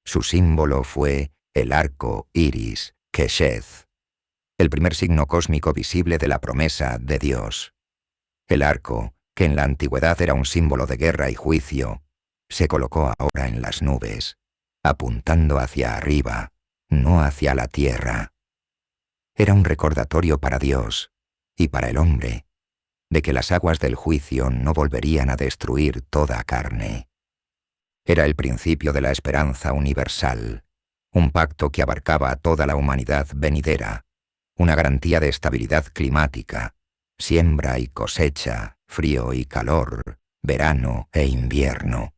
Su símbolo fue el arco iris, Kesheth, el primer signo cósmico visible de la promesa de Dios. El arco, que en la antigüedad era un símbolo de guerra y juicio, se colocó ahora en las nubes, apuntando hacia arriba, no hacia la tierra. Era un recordatorio para Dios y para el hombre de que las aguas del juicio no volverían a destruir toda carne. Era el principio de la esperanza universal, un pacto que abarcaba a toda la humanidad venidera, una garantía de estabilidad climática, siembra y cosecha, frío y calor, verano e invierno,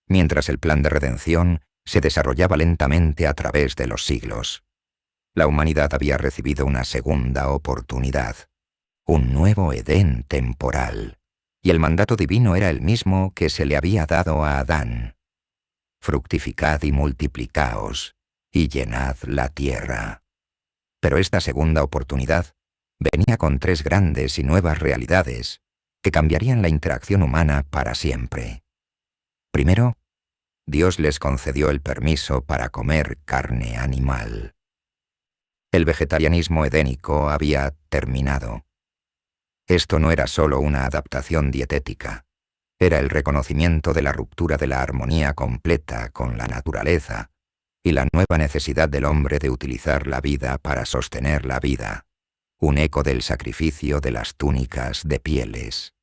mientras el plan de redención se desarrollaba lentamente a través de los siglos. La humanidad había recibido una segunda oportunidad, un nuevo Edén temporal, y el mandato divino era el mismo que se le había dado a Adán: fructificad y multiplicaos, y llenad la tierra. Pero esta segunda oportunidad venía con 3 grandes y nuevas realidades que cambiarían la interacción humana para siempre. Primero, Dios les concedió el permiso para comer carne animal. El vegetarianismo edénico había terminado. Esto no era solo una adaptación dietética, era el reconocimiento de la ruptura de la armonía completa con la naturaleza y la nueva necesidad del hombre de utilizar la vida para sostener la vida, un eco del sacrificio de las túnicas de pieles.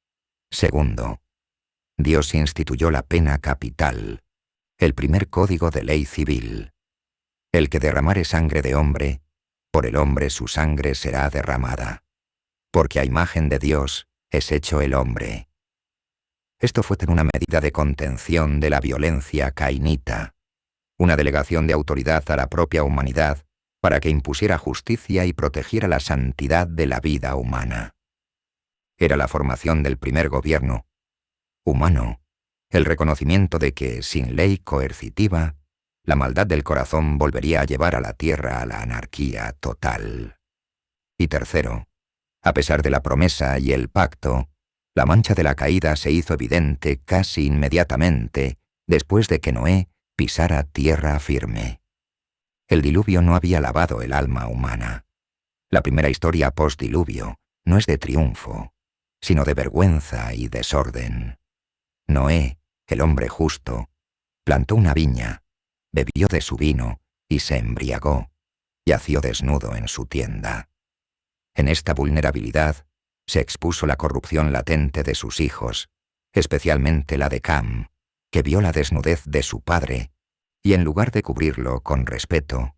Segundo, Dios instituyó la pena capital, el primer código de ley civil. El que derramare sangre de hombre, por el hombre su sangre será derramada, porque a imagen de Dios es hecho el hombre. Esto fue una medida de contención de la violencia cainita, una delegación de autoridad a la propia humanidad para que impusiera justicia y protegiera la santidad de la vida humana. Era la formación del primer gobierno humano, el reconocimiento de que, sin ley coercitiva, la maldad del corazón volvería a llevar a la tierra a la anarquía total. Y tercero, a pesar de la promesa y el pacto, la mancha de la caída se hizo evidente casi inmediatamente después de que Noé pisara tierra firme. El diluvio no había lavado el alma humana. La primera historia post-diluvio no es de triunfo, sino de vergüenza y desorden. Noé, el hombre justo, plantó una viña, bebió de su vino y se embriagó, yació desnudo en su tienda. En esta vulnerabilidad se expuso la corrupción latente de sus hijos, especialmente la de Cam, que vio la desnudez de su padre y en lugar de cubrirlo con respeto,